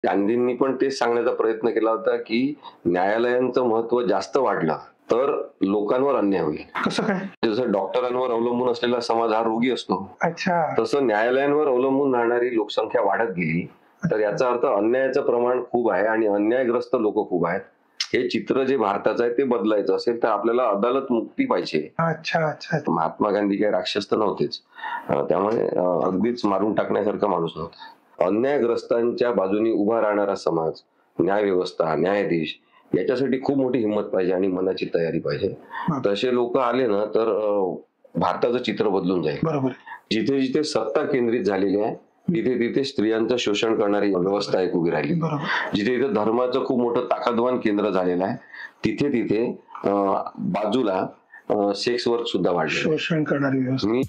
गांधींनी पण तेच सांगण्याचा प्रयत्न केला होता, की न्यायालयांचं महत्त्व जास्त वाढलं, तर लोकांवर अन्याय होईल. कसं काय? जसं डॉक्टरांवर अवलंबून असलेला समाज हा रोगी असतो, अच्छा. तसं न्यायालयांवर अवलंबून राहणारी लोकसंख्या वाढत गेली, तर याचा अर्थ अन्यायाचं प्रमाण खूप आहे आणि अन्यायग्रस्त लोक खूप आहेत. हे चित्र जे भारताचं आहे ते बदलायचं असेल तर आपल्याला अदालत मुक्ती पाहिजे. अच्छा अच्छा. महात्मा गांधी काही राक्षस तर नव्हतेच. त्यामुळे अगदीच मारून टाकण्यासारखा माणूस नव्हता. अन्यायग्रस्तांच्या बाजूनी उभा राहणारा समाज, न्यायव्यवस्था, न्यायाधीश याच्यासाठी खूप मोठी हिंमत पाहिजे आणि मनाची तयारी पाहिजे. तसे लोक आले ना तर भारताचं चित्र बदलून जाईल. बरोबर. जिथे जिथे सत्ता केंद्रित झालेली आहे तिथे तिथे स्त्रियांचं शोषण करणारी व्यवस्था एक उभी राहिली. जिथे तिथे धर्माचं खूप मोठं ताकदवान केंद्र झालेलं आहे तिथे तिथे बाजूला सेक्स वर्क सुद्धा वाढलं, शोषण करणारी व्यवस्था.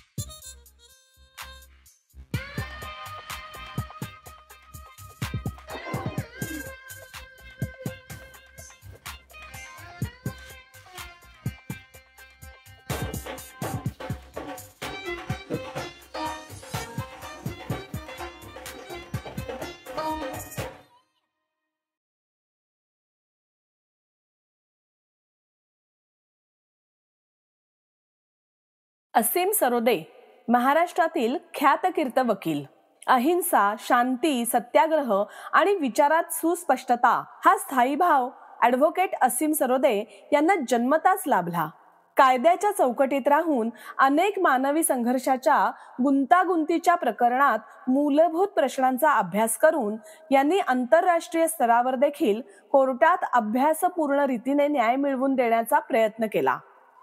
असीम सरोदे महाराष्ट्रातील ख्यातकीर्त वकील. अहिंसा, शांती, सत्याग्रह आणि विचारात सुस्पष्टता हा स्थायी भाव ॲडव्होकेट असीम सरोदे यांना जन्मताच लाभला. कायद्याच्या चौकटीत राहून अनेक मानवी संघर्षाच्या गुंतागुंतीच्या प्रकरणात मूलभूत प्रश्नांचा अभ्यास करून यांनी आंतरराष्ट्रीय स्तरावर देखील कोर्टात अभ्यासपूर्ण रीतीने न्याय मिळवून देण्याचा प्रयत्न केला.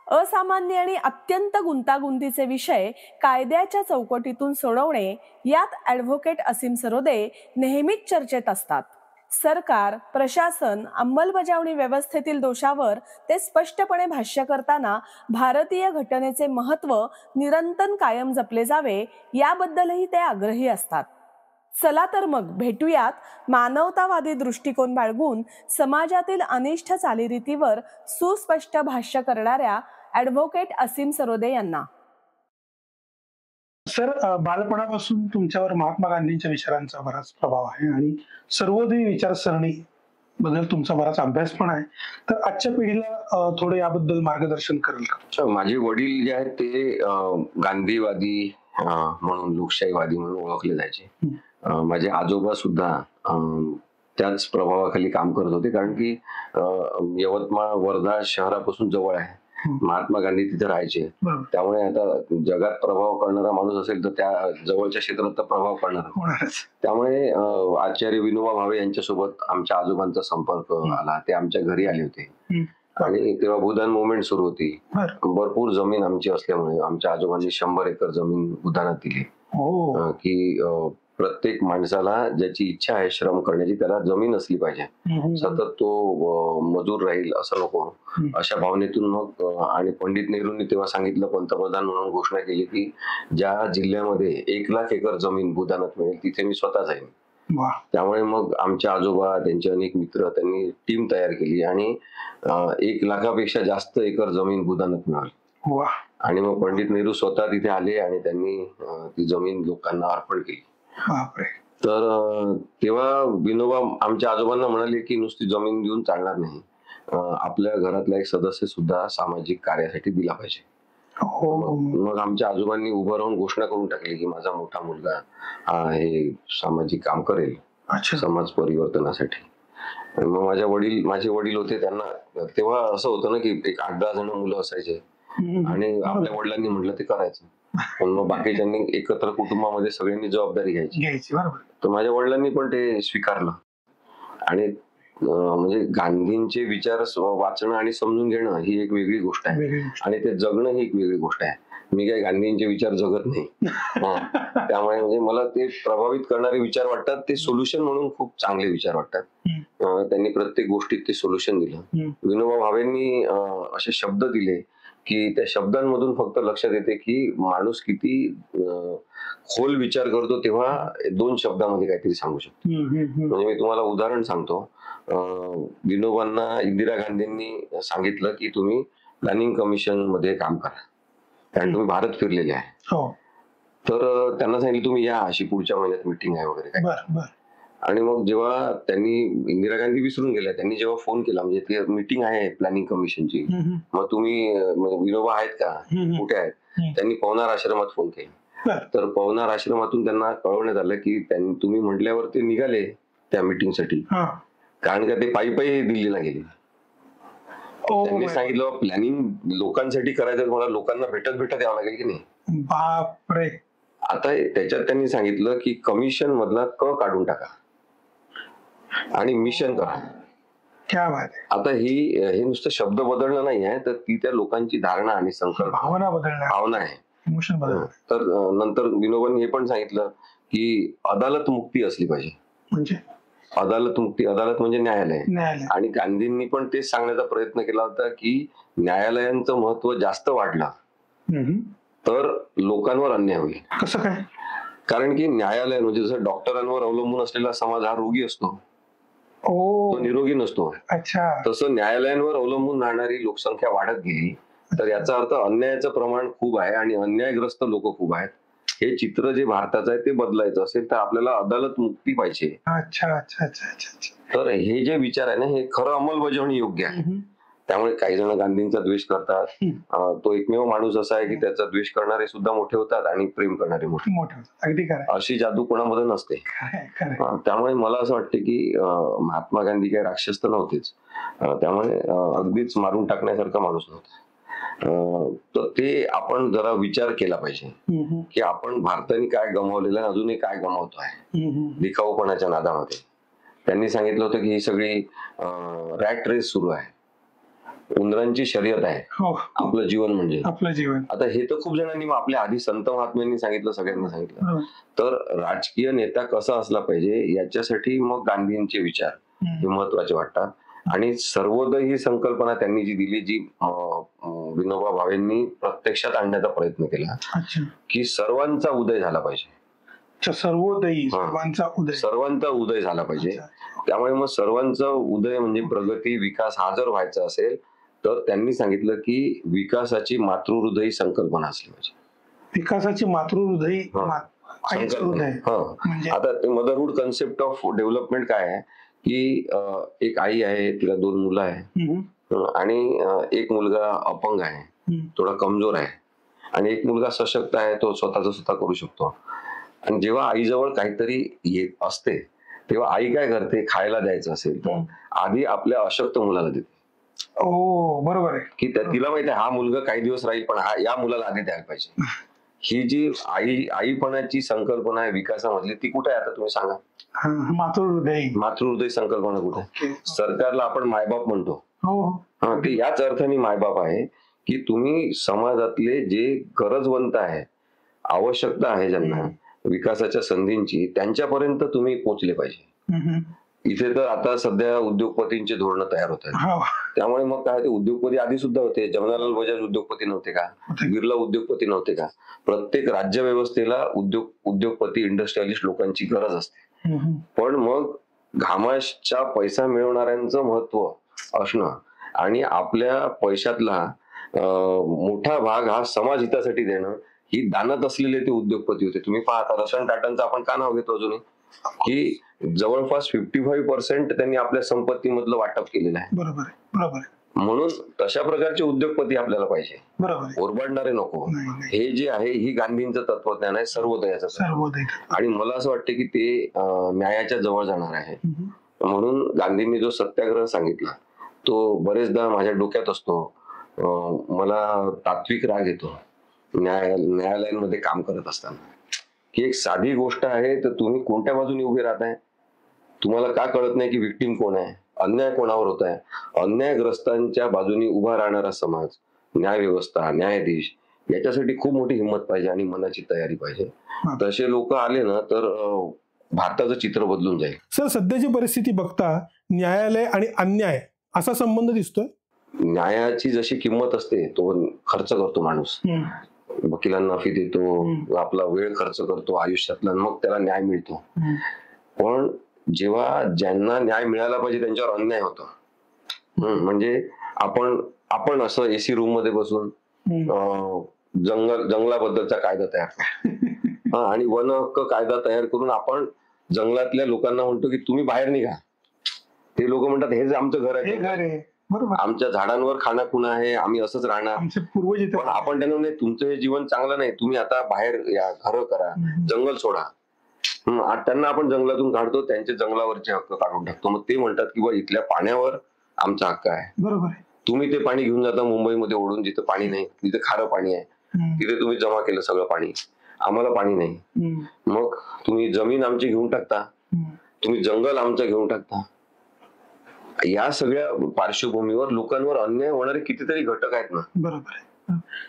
असामान्य आणि अत्यंत गुंतागुंतीचे विषय कायद्याच्या चौकटीतून सोडवणे यात ॲडव्होकेट असीम सरोदे नेहमीच चर्चेत असतात. सरकार, प्रशासन, अंमलबजावणी व्यवस्थेतील दोषावर ते स्पष्टपणे भाष्य करताना भारतीय घटनेचे महत्त्व निरंतर कायम जपले जावे याबद्दलही ते आग्रही असतात. चला तर मग भेटूयात मानवतावादी दृष्टिकोन बाळगून समाजातील अनिष्ट चालीरीतीवर सुस्पष्ट भाष्य करणाऱ्या ॲडव्होकेट असीम सरोदे यांना. सर, बालपणापासून तुमच्यावर महात्मा गांधींच्या विचारांचा बराच प्रभाव आहे आणि सर्वोदयी विचारसरणी बद्दल तुमचा बराच अभ्यास पण आहे. तर आजच्या पिढीला थोडं याबद्दल मार्गदर्शन करेल का? माझे वडील जे आहेत ते गांधीवादी म्हणून, लोकशाहीवादी म्हणून ओळखले जायचे. माझे आजोबा सुद्धा त्याच प्रभावाखाली काम करत होते, कारण की यवतमाळ, वर्धा शहरापासून जवळ आहे. महात्मा गांधी तिथे राहायचे. त्यामुळे आता जगात प्रभाव करणारा माणूस असेल तर त्या जवळच्या क्षेत्रात तर प्रभाव करणार. त्यामुळे आचार्य विनोबा भावे यांच्यासोबत आमच्या आजोबांचा संपर्क आला. ते आमच्या घरी आले होते आणि तेव्हा भूदान मुवमेंट सुरू होती. भरपूर जमीन आमची असल्यामुळे आमच्या आजोबांनी 100 एकर जमीन भूदानात दिली, की प्रत्येक माणसाला ज्याची इच्छा आहे श्रम करण्याची त्याला जमीन असली पाहिजे. सतत तो मजूर राहील असं नको, अशा भावनेतून मग आणि पंडित नेहरूंनी तेव्हा सांगितलं, पंतप्रधान म्हणून घोषणा केली, की ज्या जिल्ह्यामध्ये 1,00,000 एकर जमीन भूदानात मिळेल तिथे मी स्वतः जाईन. त्यामुळे मग आमचे आजोबा, त्यांचे अनेक मित्र, त्यांनी टीम तयार केली आणि 1,00,000पेक्षा जास्त एकर जमीन भूदानात मिळाली. आणि मग पंडित नेहरू स्वतः तिथे आले आणि त्यांनी ती जमीन लोकांना अर्पण केली. तर तेव्हा विनोबा आमच्या आजोबांना म्हणाले, की नुसती जमीन देऊन चालणार नाही, आपल्या घरातला एक सदस्य सुद्धा सामाजिक कार्यासाठी दिला पाहिजे. मग आमच्या आजोबांनी उभं राहून घोषणा करून टाकली, की माझा मोठा मुलगा हा हे सामाजिक काम करेल समाज परिवर्तनासाठी. मग माझे वडील होते, त्यांना तेव्हा असं होतं ना, की एक 8-10 जण मुलं असायचे आणि आपल्या वडिलांनी म्हटलं ते करायचं. पण मग बाकीच्यांनी एकत्र कुटुंबामध्ये सगळ्यांनी जबाबदारी घ्यायची. तर माझ्या वडिलांनी पण ते स्वीकारलं आणि म्हणजे गांधींचे विचार वाचणं आणि समजून घेणं ही एक वेगळी गोष्ट आहे आणि ते जगणं ही एक वेगळी गोष्ट आहे. मी काही गांधींचे विचार जगत नाही. त्यामुळे म्हणजे मला ते प्रभावित करणारे विचार वाटतात, ते सोल्युशन म्हणून खूप चांगले विचार वाटतात. त्यांनी प्रत्येक गोष्टीत ते सोल्युशन दिलं. विनोबा भावेंनी असे शब्द दिले की त्या शब्दांमधून फक्त लक्षात येते की माणूस किती खोल विचार करतो तेव्हा 2 शब्दामध्ये काहीतरी सांगू शकतो. म्हणजे मी तुम्हाला उदाहरण सांगतो. विनोबांना इंदिरा गांधींनी सांगितलं की तुम्ही प्लॅनिंग कमिशन मध्ये काम करा, कारण तुम्ही भारत फिरलेले आहे. तर त्यांना सांगितलं तुम्ही या, अशी पुढच्या महिन्यात मीटिंग आहे वगैरे काय. आणि मग जेव्हा त्यांनी इंदिरा गांधी विसरून गेल्या, त्यांनी जेव्हा फोन केला, म्हणजे ते मीटिंग आहे प्लॅनिंग कमिशनची, मग तुम्ही म्हणजे विनोबा आहेत का, कुठे आहेत? त्यांनी पवनार आश्रमात फोन केला. तर पवनार आश्रमातून त्यांना कळवण्यात आलं की तुम्ही म्हटल्यावर ते निघाले त्या मीटिंगसाठी, कारण का ते पायी पायी दिल्लीला गेले. त्यांनी सांगितलं प्लॅनिंग लोकांसाठी करायचं, मला लोकांना भेटत यावं लागेल की नाही. बापरे. आता त्याच्यात त्यांनी सांगितलं की कमिशन मधला क काढून टाका आणि मिशन करा. क्या बात आहे. आता हे नुसतं शब्द बदलणं नाही आहे, तर ती त्या लोकांची धारणा आणि संकल्प भावना आहे, इमोशन बदलणं. तर नंतर विनोबांनी हे पण सांगितलं की अदालत मुक्ती असली पाहिजे. म्हणजे अदालत मुक्ती, अदालत म्हणजे न्यायालय. आणि गांधींनी पण तेच सांगण्याचा प्रयत्न केला होता की न्यायालयांचं महत्व जास्त वाढलं तर लोकांवर अन्याय होईल. कसं काय? कारण की न्यायालय म्हणजे जसं डॉक्टरांवर अवलंबून असलेला समाज हा रोगी असतो, तो निरोगी नसतो. अच्छा. तसं न्यायालयांवर अवलंबून राहणारी लोकसंख्या वाढत गेली तर याचा अर्थ अन्यायाचं प्रमाण खूप आहे आणि अन्यायग्रस्त लोक खूप आहेत. हे चित्र जे भारताचं आहे ते बदलायचं असेल तर आपल्याला अदालत मुक्ती पाहिजे. अच्छा अच्छा अच्छा अच्छा. तर हे जे विचार आहे ना, हे खरं अंमलबजावणी योग्य आहे. त्यामुळे काही जण गांधींचा द्वेष करतात. तो एकमेव माणूस असा आहे की त्याचा द्वेष करणारे सुद्धा मोठे होतात आणि प्रेम करणारे मोठे होतात. अगदी खरं. अशी जादू कोणामध्ये नसते. त्यामुळे मला असं वाटतं की महात्मा गांधी काही राक्षस तर नव्हतेच, त्यामुळे अगदीच मारून टाकण्यासारखा माणूस नव्हता. तर ते आपण जरा विचार केला पाहिजे की आपण भारताने काय गमावलेलं आहे, अजूनही काय गमावतो आहे दिखाऊपणाच्या नादामध्ये. त्यांनी सांगितलं होतं की ही सगळी रॅट रेस सुरू आहे, उंदरांची शर्यत आहे आपलं जीवन म्हणजे आपलं जीवन. आता हे तर खूप जणांनी आपल्या आधी संत महात्म्यांनी सांगितलं, सगळ्यांनी सांगितलं. तर राजकीय नेता कसा असला पाहिजे याच्यासाठी मग गांधींचे विचार हे महत्वाचे वाटतात. आणि सर्वोदय ही संकल्पना त्यांनी जी दिली, जी विनोबा भावेंनी प्रत्यक्षात आणण्याचा प्रयत्न केला की सर्वांचा उदय झाला पाहिजे. सर्वोदयी, सर्वांचा उदय झाला पाहिजे. त्यामुळे मग सर्वांचा उदय म्हणजे प्रगती, विकास हा जर व्हायचा असेल तर त्यांनी सांगितलं की विकासाची मातृहृदयी संकल्पना असली पाहिजे. विकासाची मातृहृदयी आता मदरहूड कन्सेप्ट ऑफ डेव्हलपमेंट काय आहे की एक आई आहे, तिला 2 मुलं आहे आणि एक मुलगा अपंग आहे, थोडा कमजोर आहे, आणि एक मुलगा सशक्त आहे, तो स्वतः करू शकतो. आणि जेव्हा आईजवळ काहीतरी येत असते तेव्हा आई काय करते, खायला द्यायचं असेल तर आधी आपल्या अशक्त मुलाला देते. बरोबर आहे की तिला माहिती आहे हा मुलगा काही दिवस राहील, पण या मुलाला आधी द्यायला पाहिजे. ही जी आईपणाची संकल्पना आहे विकासामधली, ती कुठे आहे आता तुम्ही सांगा? मातृहृदय संकल्पना कुठे? सरकारला आपण मायबाप म्हणतो, ते याच अर्थाने मायबाप आहे की तुम्ही समाजातले जे गरजवंत आहे, आवश्यकता आहे ज्यांना विकासाच्या संधींची, त्यांच्यापर्यंत तुम्ही पोहोचले पाहिजे. इथे तर आता सध्या उद्योगपतींचे धोरण तयार होत आहेत. त्यामुळे मग काय, ते उद्योगपती आधी सुद्धा होते. जवाहरलाल बजाज उद्योगपती नव्हते का? बिर्ला उद्योगपती नव्हते का? प्रत्येक राज्य व्यवस्थेला उद्योगपती, इंडस्ट्रियलिस्ट लोकांची गरज असते. पण मग घामाच्या पैसा मिळवणाऱ्यांचं महत्व असणं आणि आपल्या पैशातला मोठा भाग हा समाज हितासाठी देणं, ही दानत असलेले ते उद्योगपती होते. तुम्ही पाहता रतन टाटांचं आपण का नाव घेतो अजूनही, की जवळपास 55% त्यांनी आपल्या संपत्तीमधलं वाटप केलेलं आहे. बरोबर. म्हणून तशा प्रकारचे उद्योगपती आपल्याला पाहिजे, ओरबाडणारे नको. हे जे आहे ही गांधींचं तत्वज्ञान आहे, सर्वोदयाचं. आणि मला असं वाटतं की ते न्यायाच्या जवळ जाणार आहे. म्हणून गांधींनी जो सत्याग्रह सांगितला तो बरेचदा माझ्या डोक्यात असतो. मला तात्विक राग येतो न्यायालयांमध्ये काम करत असताना, की एक साधी गोष्ट आहे तर तुम्ही कोणत्या बाजूने उभे राहताय? तुम्हाला का कळत नाही की विक्टिम कोण आहे, अन्याय कोणावर होत आहे? अन्यायग्रस्तांच्या बाजूने उभा राहणारा समाज, न्याय व्यवस्था, न्यायाधीश, याच्यासाठी खूप मोठी हिंमत पाहिजे आणि मनाची तयारी पाहिजे. तसे लोक आले ना तर भारताचं चित्र बदलून जाईल. सर, सध्याची परिस्थिती बघता न्यायालय आणि अन्याय असा संबंध दिसतोय. न्यायाची जशी किंमत असते तो खर्च करतो माणूस, वकिलांना फी देतो, आपला वेळ खर्च करतो आयुष्यातला, मग त्याला न्याय मिळतो. पण जेव्हा ज्यांना न्याय मिळाला पाहिजे त्यांच्यावर अन्याय होतो, म्हणजे आपण असं एसी रूम मध्ये बसून जंगलाबद्दलचा कायदा तयार करतो आणि वन हक्क कायदा तयार करून आपण जंगलातल्या लोकांना म्हणतो की तुम्ही बाहेर निघा. ते लोक म्हणतात हेच आमचं घर हे आहे, घर आहे, बरोबर. आमच्या झाडांवर खाना खुणा आहे, आम्ही असंच राहणार. आमचे पूर्वज इथे पण आपण त्यांना नाही, तुमचं हे जीवन चांगलं नाही, तुम्ही आता बाहेर या, घर करा, जंगल सोडा. आज त्यांना आपण जंगलातून काढतो, त्यांचे जंगलावरचे हक्क काढून टाकतो. मग ते म्हणतात की बा इथल्या पाण्यावर आमचा हक्क आहे, बरोबर आहे. तुम्ही ते पाणी घेऊन जाता मुंबईमध्ये ओढून, जिथं पाणी नाही, तिथे खारं पाणी आहे, तिथे तुम्ही जमा केलं सगळं पाणी, आम्हाला पाणी नाही. मग तुम्ही जमीन आमची घेऊन टाकता, तुम्ही जंगल आमचं घेऊन टाकता. या सगळ्या पार्श्वभूमीवर लोकांवर अन्याय होणारे कितीतरी घटक आहेत ना. बरोबर आहे.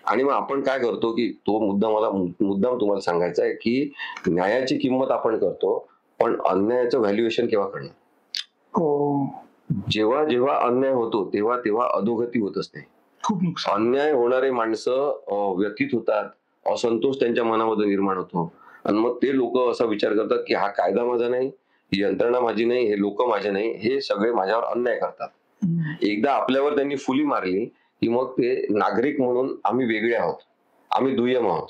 आणि मग आपण काय करतो की तो मुद्दाम तुम्हाला सांगायचा आहे की न्यायाची किंमत आपण करतो, पण अन्यायाचं व्हॅल्युएशन केव्हा करणार? हो, जेव्हा जेव्हा अन्याय होतो तेव्हा तेव्हा अधोगती होत असते. खूप नुकसान. अन्याय होणारे माणसं व्यथित होतात, असंतोष त्यांच्या मनामध्ये निर्माण होतो, आणि मग ते लोक असा विचार करतात की हा कायदा माझा नाही, ही यंत्रणा माझी नाही, हे लोक माझे नाही, हे सगळे माझ्यावर अन्याय करतात. एकदा आपल्यावर त्यांनी फुली मारली की मग ते नागरिक म्हणून आम्ही वेगळे आहोत, आम्ही दुय्यम आहोत.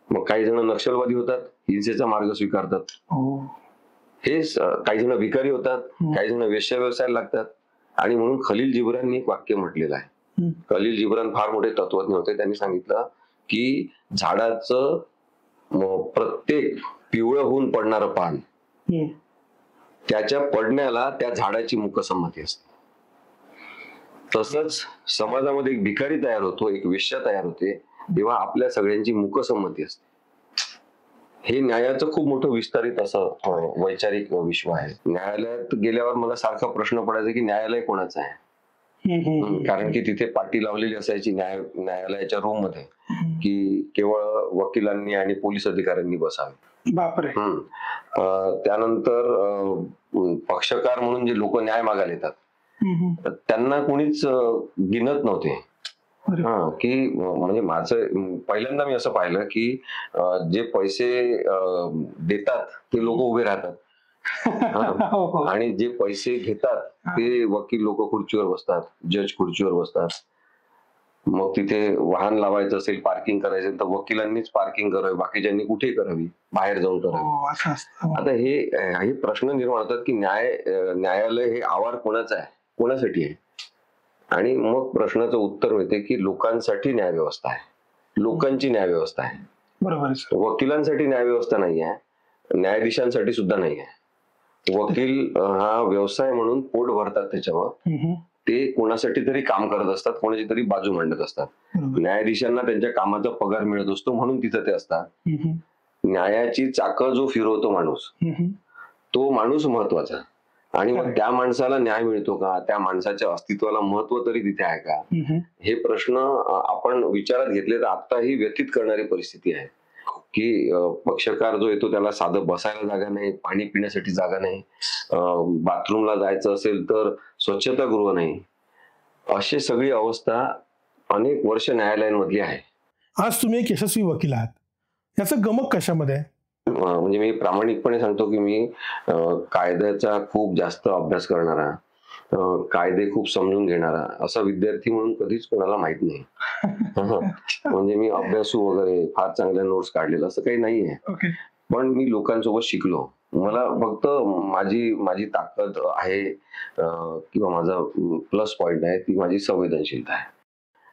मग काही जण नक्षलवादी होतात, हिंसेचा मार्ग स्वीकारतात. हे काही जण भिकारी होतात, काही जण वेश्या व्यवसायाला लागतात. आणि म्हणून खलील जिब्राननी एक वाक्य म्हटलेलं आहे. खलील जिब्रान फार मोठे तत्वज्ञ होते. त्यांनी सांगितलं की झाडाचं प्रत्येक पिवळं होऊन पडणारं पान, त्याच्या पडण्याला त्या झाडाची मुकसंमती असते. तसंच समाजामध्ये एक भिकारी तयार होतो, एक वेश्या तयार होते, तेव्हा आपल्या सगळ्यांची मुकसंमती असते. हे न्यायाचं खूप मोठं विस्तारित असं वैचारिक विश्व आहे. न्यायालयात गेल्यावर मला सारखा प्रश्न पडायचा की न्यायालय कोणाचं आहे. कारण की तिथे पाटी लावलेली असायची न्यायालयाच्या रूम मध्ये की केवळ वकिलांनी आणि पोलीस अधिकाऱ्यांनी बसावे. बापरे. त्यानंतर पक्षकार म्हणून जे लोक न्याय मागायला येतात त्यांना कोणीच गिनत नव्हते. की म्हणजे माझं पहिल्यांदा मी असं पाहिलं की जे पैसे देतात ते लोक उभे राहतात आणि जे पैसे घेतात ते वकील लोक खुर्चीवर बसतात, जज खुर्चीवर बसतात. मग तिथे वाहन लावायचं असेल, पार्किंग करायचं तर वकिलांनीच पार्किंग करावी, बाकीच्यांनी कुठे करावी, बाहेर जाऊन करावी. आता हे प्रश्न निर्माण होतात की न्यायालय हे आवार कोणाचं आहे, कोणासाठी आहे. आणि मग प्रश्नाचं उत्तर मिळते की लोकांसाठी न्याय व्यवस्था आहे, लोकांची न्याय व्यवस्था आहे. बरोबर. वकिलांसाठी न्याय व्यवस्था नाही आहे, न्यायाधीशांसाठी सुद्धा नाही आहे. वकील हा व्यवसाय म्हणून पोट भरतात त्याच्यावर, ते कोणासाठी तरी काम करत असतात, कोणाची तरी बाजू मांडत असतात. न्यायाधीशांना त्यांच्या कामाचा पगार मिळत असतो म्हणून तिथं ते असतात. न्यायाची चाकं जो फिरवतो माणूस, तो माणूस महत्वाचा. आणि मग त्या माणसाला न्याय मिळतो का, त्या माणसाच्या अस्तित्वाला महत्व तरी तिथे आहे का, हे प्रश्न आपण विचारात घेतले तर आता ही व्यथित करणारी परिस्थिती आहे की पक्षकार जो येतो त्याला साधं बसायला जागा नाही, पाणी पिण्यासाठी जागा नाही, बाथरूमला जायचं असेल तर स्वच्छतागृह नाही. अशी सगळी अवस्था अनेक वर्ष न्यायालयांमधली आहे. आज तुम्ही एक यशस्वी वकील आहात, याचं गमक कशामध्ये आहे? म्हणजे मी प्रामाणिकपणे सांगतो की मी कायद्याचा खूप जास्त अभ्यास करणारा, कायदे खूप समजून घेणारा असा विद्यार्थी म्हणून कधीच कोणाला माहित नाही. म्हणजे मी अभ्यासू वगैरे फार चांगल्या नोट्स काढलेलं असं काही नाहीये. पण मी लोकांसोबत शिकलो. मला फक्त माझी ताकद आहे किंवा माझा प्लस पॉइंट आहे ती माझी संवेदनशीलता आहे.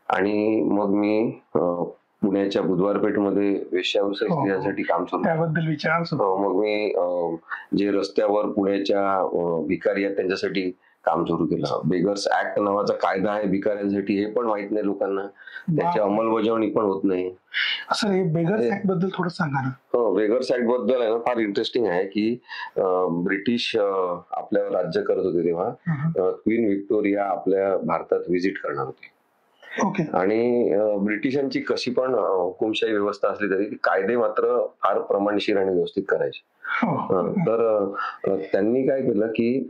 आणि मग मी पुण्याच्या बुधवार पेठमध्ये वेश्याव्यवसाय स्त्रियांसाठी काम सुरू त्याबद्दल विचार. मग मी जे रस्त्यावर पुण्याच्या भिकारी आहेत त्यांच्यासाठी काम सुरू केलं. बेगर्स ऍक्ट नावाचा कायदा आहे भिकाऱ्यांसाठी, हे पण माहित नाही लोकांना, त्याची अंमलबजावणी पण होत नाही. असं हे बेगर्स ऍक्ट बद्दल थोडं सांगा ना. बेगर्स ऍक्ट बद्दल आहे ना, फार इंटरेस्टिंग आहे की ब्रिटिश आपल्यावर राज्य करत होते तेव्हा क्वीन व्हिक्टोरिया आपल्या भारतात व्हिजिट करणार होते. आणि ब्रिटिशांची कशी पण हुकुमशाही व्यवस्था असली तरी कायदे मात्र फार प्रमाणशीर आणि व्यवस्थित करायचे. तर त्यांनी काय केलं की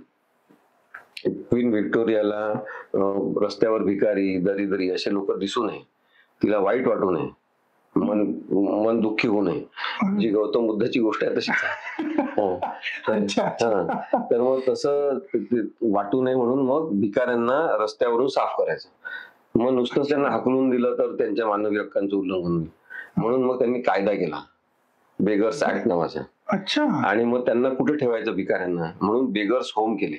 क्वीन व्हिक्टोरियाला रस्त्यावर भिकारी, दरिद्री असे लोक दिसू नये, तिला वाईट वाटू नये, मन दुःखी होऊ नये, जी गौतम बुद्धाची गोष्ट आहे तशीच आहे. तर मग तसं वाटू नये म्हणून मग भिकाऱ्यांना रस्त्यावरून साफ करायचं. मग नुसतंच त्यांना हाकलून दिलं तर त्यांच्या मानवी हक्कांचं उल्लंघन होईल, म्हणून मग त्यांनी कायदा केला बेगर्स ऍक्ट नावाचा. अच्छा. आणि मग त्यांना कुठे ठेवायचं भिकाऱ्यांना, म्हणून बेगर्स होम केले.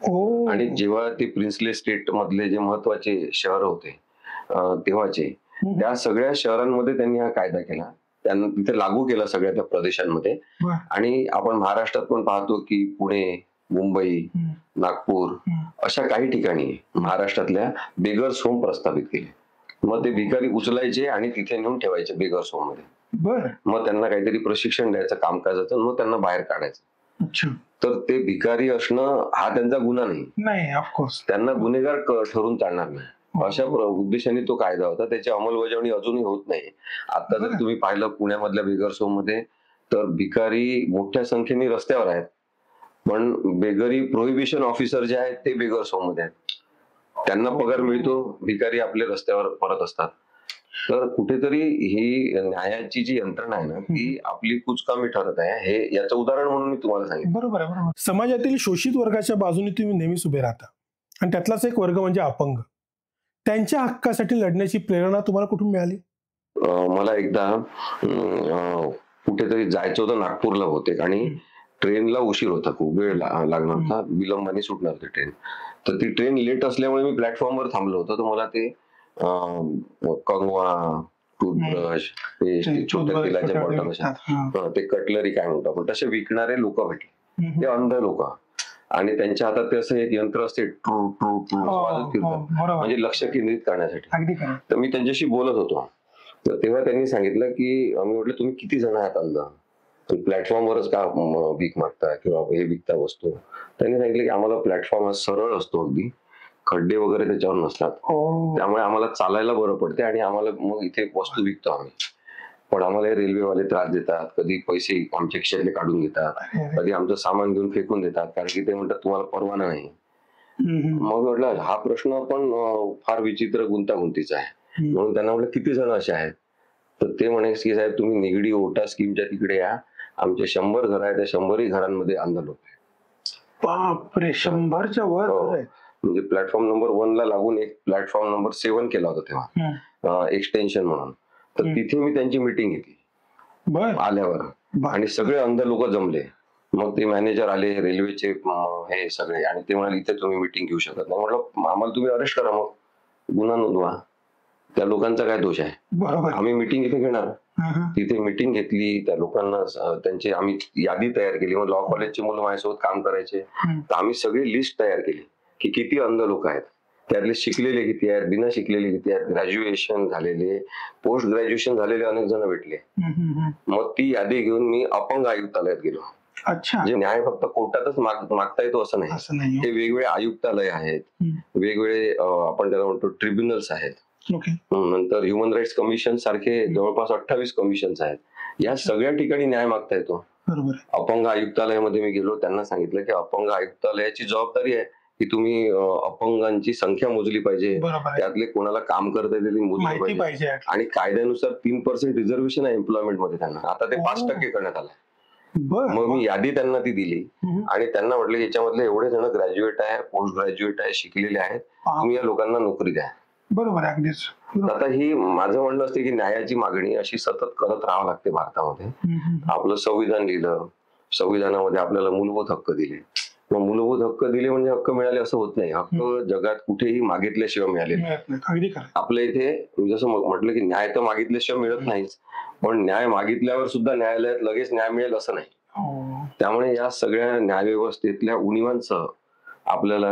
ओ. आणि जेव्हा ते प्रिन्सले स्टेट मधले जे महत्वाचे शहर होते तेव्हाचे, हम्म. त्या सगळ्या शहरांमध्ये त्यांनी हा कायदा केला, त्यांना तिथे लागू केला सगळ्या त्या प्रदेशांमध्ये. बर. आणि आपण महाराष्ट्रात पण पाहतो की पुणे, मुंबई, हम्म. नागपूर हम्म. अशा काही ठिकाणी महाराष्ट्रातल्या बेगर्स होम प्रस्थापित केले. मग ते भिकारी उचलायचे आणि तिथे नेऊन ठेवायचे बेगर्स होम मध्ये. बर. मग त्यांना काहीतरी प्रशिक्षण द्यायचं कामकाजाचं, मग त्यांना बाहेर काढायचं. अच्छा. तर ते भिकारी असणं हा त्यांचा गुन्हा नाही, नाही, ऑफकोर्स. त्यांना गुन्हेगार ठरून चालणार नाही. अशा उद्देशाने तो कायदा होता. त्याची अंमलबजावणी अजूनही होत नाही. आता जर बरं. तुम्ही पाहिलं पुण्यामधल्या बेगर्स होम मध्ये, तर भिकारी मोठ्या संख्येने रस्त्यावर आहेत, पण बेगरी प्रोहिबिशन ऑफिसर जे आहेत ते बेगर्स होम मध्ये आहेत. त्यांना पगार मिळतो, भिकारी आपले रस्त्यावर परत असतात. तर कुठेतरी ही न्यायाची जी यंत्रणा आहे ना, ती आपली कुचकामी ठरत आहे. हे याचं उदाहरण म्हणून मी तुम्हाला सांगितलं. बरोबर आहे, बरोबर. समाजातील शोषित वर्गाच्या बाजूने तुम्ही नेहमीच उभे राहता, आणि त्यातलाच एक वर्ग म्हणजे अपंग. त्यांच्या हक्कासाठी लढण्याची प्रेरणा तुम्हाला कुठून मिळाली? मला एकदा कुठेतरी जायचं होतं, नागपूरला होते, आणि ट्रेनला उशीर होता, खूप वेळ लागणार होता, विलंबाने सुटणार होती ट्रेन. तर ती ट्रेन लेट असल्यामुळे मी प्लॅटफॉर्मवर थांबलो होतो. तर मला ते कंगवा, टूथब्रश, पेस्ट, छोट्या तेलाच्या बॉटल, अशा ते कटलरी काय म्हणतो आपण, तसे विकणारे लोक भेटले. ते अंध लोक, आणि त्यांच्या हातात ते असं एक यंत्र असते, ट्रू ट्रू ट्रू वाजत फिरतं, म्हणजे लक्ष केंद्रित करण्यासाठी. अगदी खरं. तर मी त्यांच्याशी बोलत होतो. तर तेव्हा त्यांनी सांगितलं की, मी म्हटलं तुम्ही किती जण आहात अंध, प्लॅटफॉर्मवरच का भीक मागता किंवा हे विकता वस्तू? त्यांनी सांगितलं की आम्हाला प्लॅटफॉर्म हा सरळ असतो, अगदी खड्डे वगैरे त्याच्यावर नसतात, त्यामुळे आम्हाला चालायला बरं पडते, आणि आम्हाला मग इथे वस्तू विकतो आम्ही. पण आम्हाला हे रेल्वेवाले त्रास देतात, कधी पैसे आमच्या खिशातले काढून घेतात, कधी आमचं सामान घेऊन फेकून देतात, कारण की ते म्हणतात तुम्हाला परवाना नाही. मग म्हटलं हा प्रश्न पण फार विचित्र, गुंतागुंतीचा आहे. म्हणून त्यांना म्हटलं किती जण असे आहेत? तर ते म्हणे की साहेब, तुम्ही निगडी ओटा स्कीमच्या तिकडे या, आमचे 100 घर आहेत, त्या 100ही घरांमध्ये अंध लोक आहेत. बापरे, 100च्या वर. म्हणजे प्लॅटफॉर्म नंबर 1 ला लागून एक प्लॅटफॉर्म नंबर 7 केला होता तेव्हा, एक्सटेन्शन म्हणून. तर तिथे मी त्यांची मीटिंग घेतली आल्यावर, आणि सगळे अंध लोक जमले. मग ते मॅनेजर आले, रेल्वेचे हे सगळे, आणि ते म्हणाले इथे तुम्ही मीटिंग घेऊ शकत नाही. म्हटलं आम्हाला तुम्ही अरेस्ट करा, मग गुन्हा नोंदवा, त्या लोकांचा काय दोष आहे? बरोबर. आम्ही मीटिंग इथे घेणार. तिथे मीटिंग घेतली, त्या लोकांना त्यांची आम्ही यादी तयार केली. मग लॉ कॉलेजचे मुलं माझ्यासोबत काम करायचे, तर आम्ही सगळी लिस्ट तयार केली की किती अंध लोक आहेत, त्यातले शिकलेले किती आहेत, बिना शिकलेले किती आहेत, ग्रॅज्युएशन झालेले, पोस्ट ग्रॅज्युएशन झालेले अनेक जण भेटले. मग ती यादी घेऊन मी अपंग आयुक्तालयात गेलो. अच्छा. जे न्याय फक्त कोर्टातच मागता येतो असं नाही, हे वेगवेगळे आयुक्तालय आहेत, वेगवेगळे आपण त्याला म्हणतो ट्रिब्युनल्स आहेत, नंतर ह्युमन राईट्स कमिशन सारखे जवळपास 28 कमिशन्स आहेत. या सगळ्या ठिकाणी न्याय मागता येतो. अपंग आयुक्तालयामध्ये मी गेलो, त्यांना सांगितलं की अपंग आयुक्तालयाची जबाबदारी आहे की तुम्ही अपंगांची संख्या मोजली पाहिजे, त्यातले कोणाला काम करता येईल मोजली पाहिजे, आणि कायद्यानुसार 3% रिझर्वेशन आहे एम्प्लॉयमेंट मध्ये त्यांना, आता ते 5% करण्यात आलं. मग मी यादी त्यांना ती दिली, आणि त्यांना म्हटलं याच्यामधले एवढे जण ग्रॅज्युएट आहे, पोस्ट ग्रॅज्युएट आहे, शिकलेले आहेत, तुम्ही या लोकांना नोकरी द्या. बरोबर आहे, अगदीच. आता ही माझं म्हणणं असते की न्यायाची मागणी अशी सतत करत राहावं लागते भारतामध्ये. आपलं संविधान लिहिलं, संविधानामध्ये आपल्याला मूलभूत हक्क दिले. मग मूलभूत हक्क दिले म्हणजे हक्क मिळाले असं होत नाही. हक्क जगात कुठेही मागितल्याशिवाय मिळाले. आपल्या इथे जसं म्हटलं की न्याय तर मागितल्याशिवाय मिळत नाहीच, पण न्याय मागितल्यावर सुद्धा न्यायालयात लगेच न्याय मिळेल असं नाही. त्यामुळे या सगळ्या न्यायव्यवस्थेतल्या उणीवांसह आपल्याला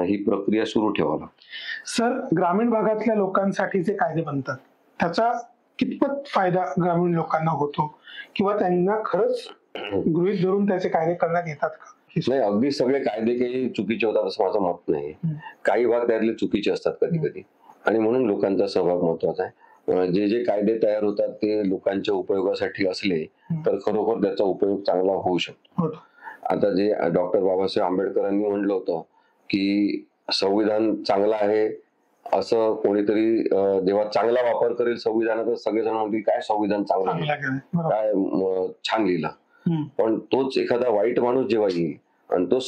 ही प्रक्रिया सुरू ठेवावी लागते. सर, ग्रामीण भागातल्या लोकांसाठी जे कायदे बनतात त्याचा कितपत फायदा ग्रामीण लोकांना होतो, किंवा त्यांना खरंच गृहीत धरून त्याचे कायदे करण्यात येतात का? नाही, अगदी सगळे कायदे काही चुकीचे होतात असं माझं मत नाही. काही भाग त्यातले चुकीचे असतात कधी कधी, आणि म्हणून लोकांचा सहभाग महत्वाचा आहे. जे जे कायदे तयार होतात ते लोकांच्या उपयोगासाठी असले तर खरोखर त्याचा उपयोग चांगला होऊ शकतो. आता जे डॉक्टर बाबासाहेब आंबेडकरांनी म्हटलं होतं की संविधान चांगलं आहे असं कोणीतरी जेव्हा चांगला वापर करेल संविधानाचा, सगळेजण म्हणतील काय संविधान चांगलं आहे, काय छान लिहिलं. पण तोच एखादा वाईट माणूस जेव्हा येईल आणि तो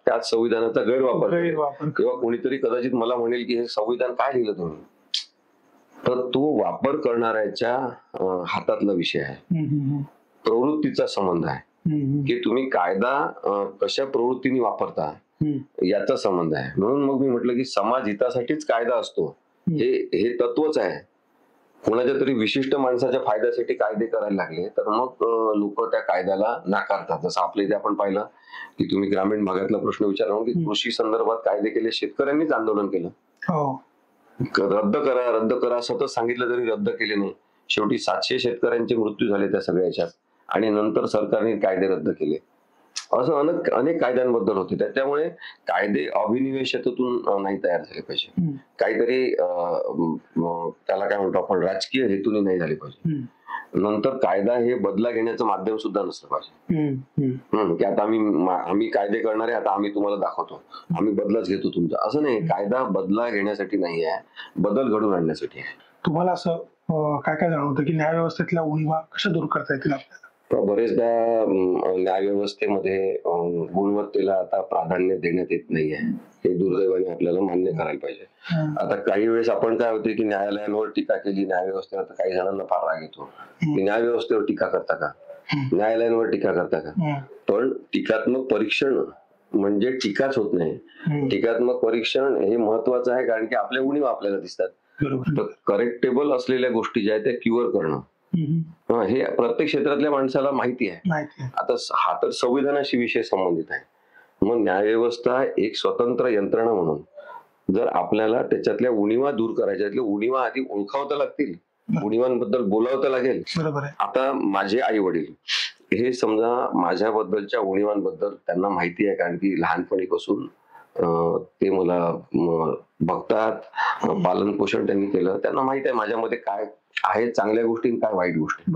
त्याच संविधानाचा गैरवापर किंवा कोणीतरी कदाचित मला म्हणेल की हे संविधान काय लिहिलं तुम्ही, तर तो वापर करणाऱ्याच्या हातातला विषय आहे. प्रवृत्तीचा संबंध आहे, की तुम्ही कायदा कशा प्रवृत्तीने वापरता याचा संबंध आहे. म्हणून मग मी म्हटलं की समाज हितासाठीच कायदा असतो, हे तत्वच आहे. कोणाच्या तरी विशिष्ट माणसाच्या फायद्यासाठी कायदे करायला लागले तर मग लोक त्या कायद्याला नाकारतात. जसं आपल्या इथे आपण पाहिलं की तुम्ही ग्रामीण भागातला प्रश्न विचारला की कृषी संदर्भात कायदे केले, शेतकऱ्यांनीच आंदोलन केलं. रद्द करा सतत सांगितलं तरी रद्द केले नाही. शेवटी 700 शेतकऱ्यांचे मृत्यू झाले त्या सगळ्या याच्यात, आणि नंतर सरकारने कायदे रद्द केले. असं अनेक कायद्यांबद्दल होते. त्याच्यामुळे कायदे अभिनिवेशतातून नाही तयार झाले पाहिजे, काहीतरी त्याला काय म्हणतो आपण राजकीय हेतूने नाही झाले पाहिजे. नंतर कायदा हे बदला घेण्याचं माध्यम सुद्धा नसलं पाहिजे, की आता आम्ही कायदे करणारे, आता आम्ही तुम्हाला दाखवतो, आम्ही बदलाच घेतो तुमचा. असं नाही. कायदा बदला घेण्यासाठी नाही आहे, बदल घडवून आणण्यासाठी आहे. तुम्हाला असं काय काय जाणवतं की न्याय व्यवस्थेतल्या उणीवा कशा दूर करता येतील आपल्याला? बरेचदा न्याय व्यवस्थेमध्ये गुणवत्तेला आता प्राधान्य देण्यात येत नाहीये, हे दुर्दैवाने आपल्याला मान्य करायला पाहिजे. आता काही वेळेस आपण काय होते की न्यायालयांवर टीका केली, न्याय व्यवस्थेवर, तर काही जणांना फार राग येतो की न्याय व्यवस्थेवर टीका करता का, न्यायालयांवर टीका करता का. पण टीकात्मक परीक्षण म्हणजे टीकाच होत नाही. टीकात्मक परीक्षण हे महत्वाचं आहे, कारण की आपल्या उणीवा आपल्याला दिसतात. तर करेक्टेबल असलेल्या गोष्टी ज्या आहेत त्या क्युअर करणं हे प्रत्येक क्षेत्रातल्या माणसाला माहिती आहे. आता हा तर संविधानाशी विषय संबंधित आहे. मग न्यायव्यवस्था एक स्वतंत्र यंत्रणा म्हणून जर आपल्याला त्याच्यातल्या उणीवा दूर करायच्या, उणीवा आधी ओळखावता लागतील, उणीवांबद्दल बोलावता लागेल. आता माझे आई वडील हे समजा माझ्याबद्दलच्या उणीवांबद्दल त्यांना माहिती आहे, कारण की लहानपणीपासून ते मला बघतात, पालन पोषण त्यांनी केलं, त्यांना माहित आहे माझ्यामध्ये काय आहे चांगल्या गोष्टी, काय वाईट गोष्टी.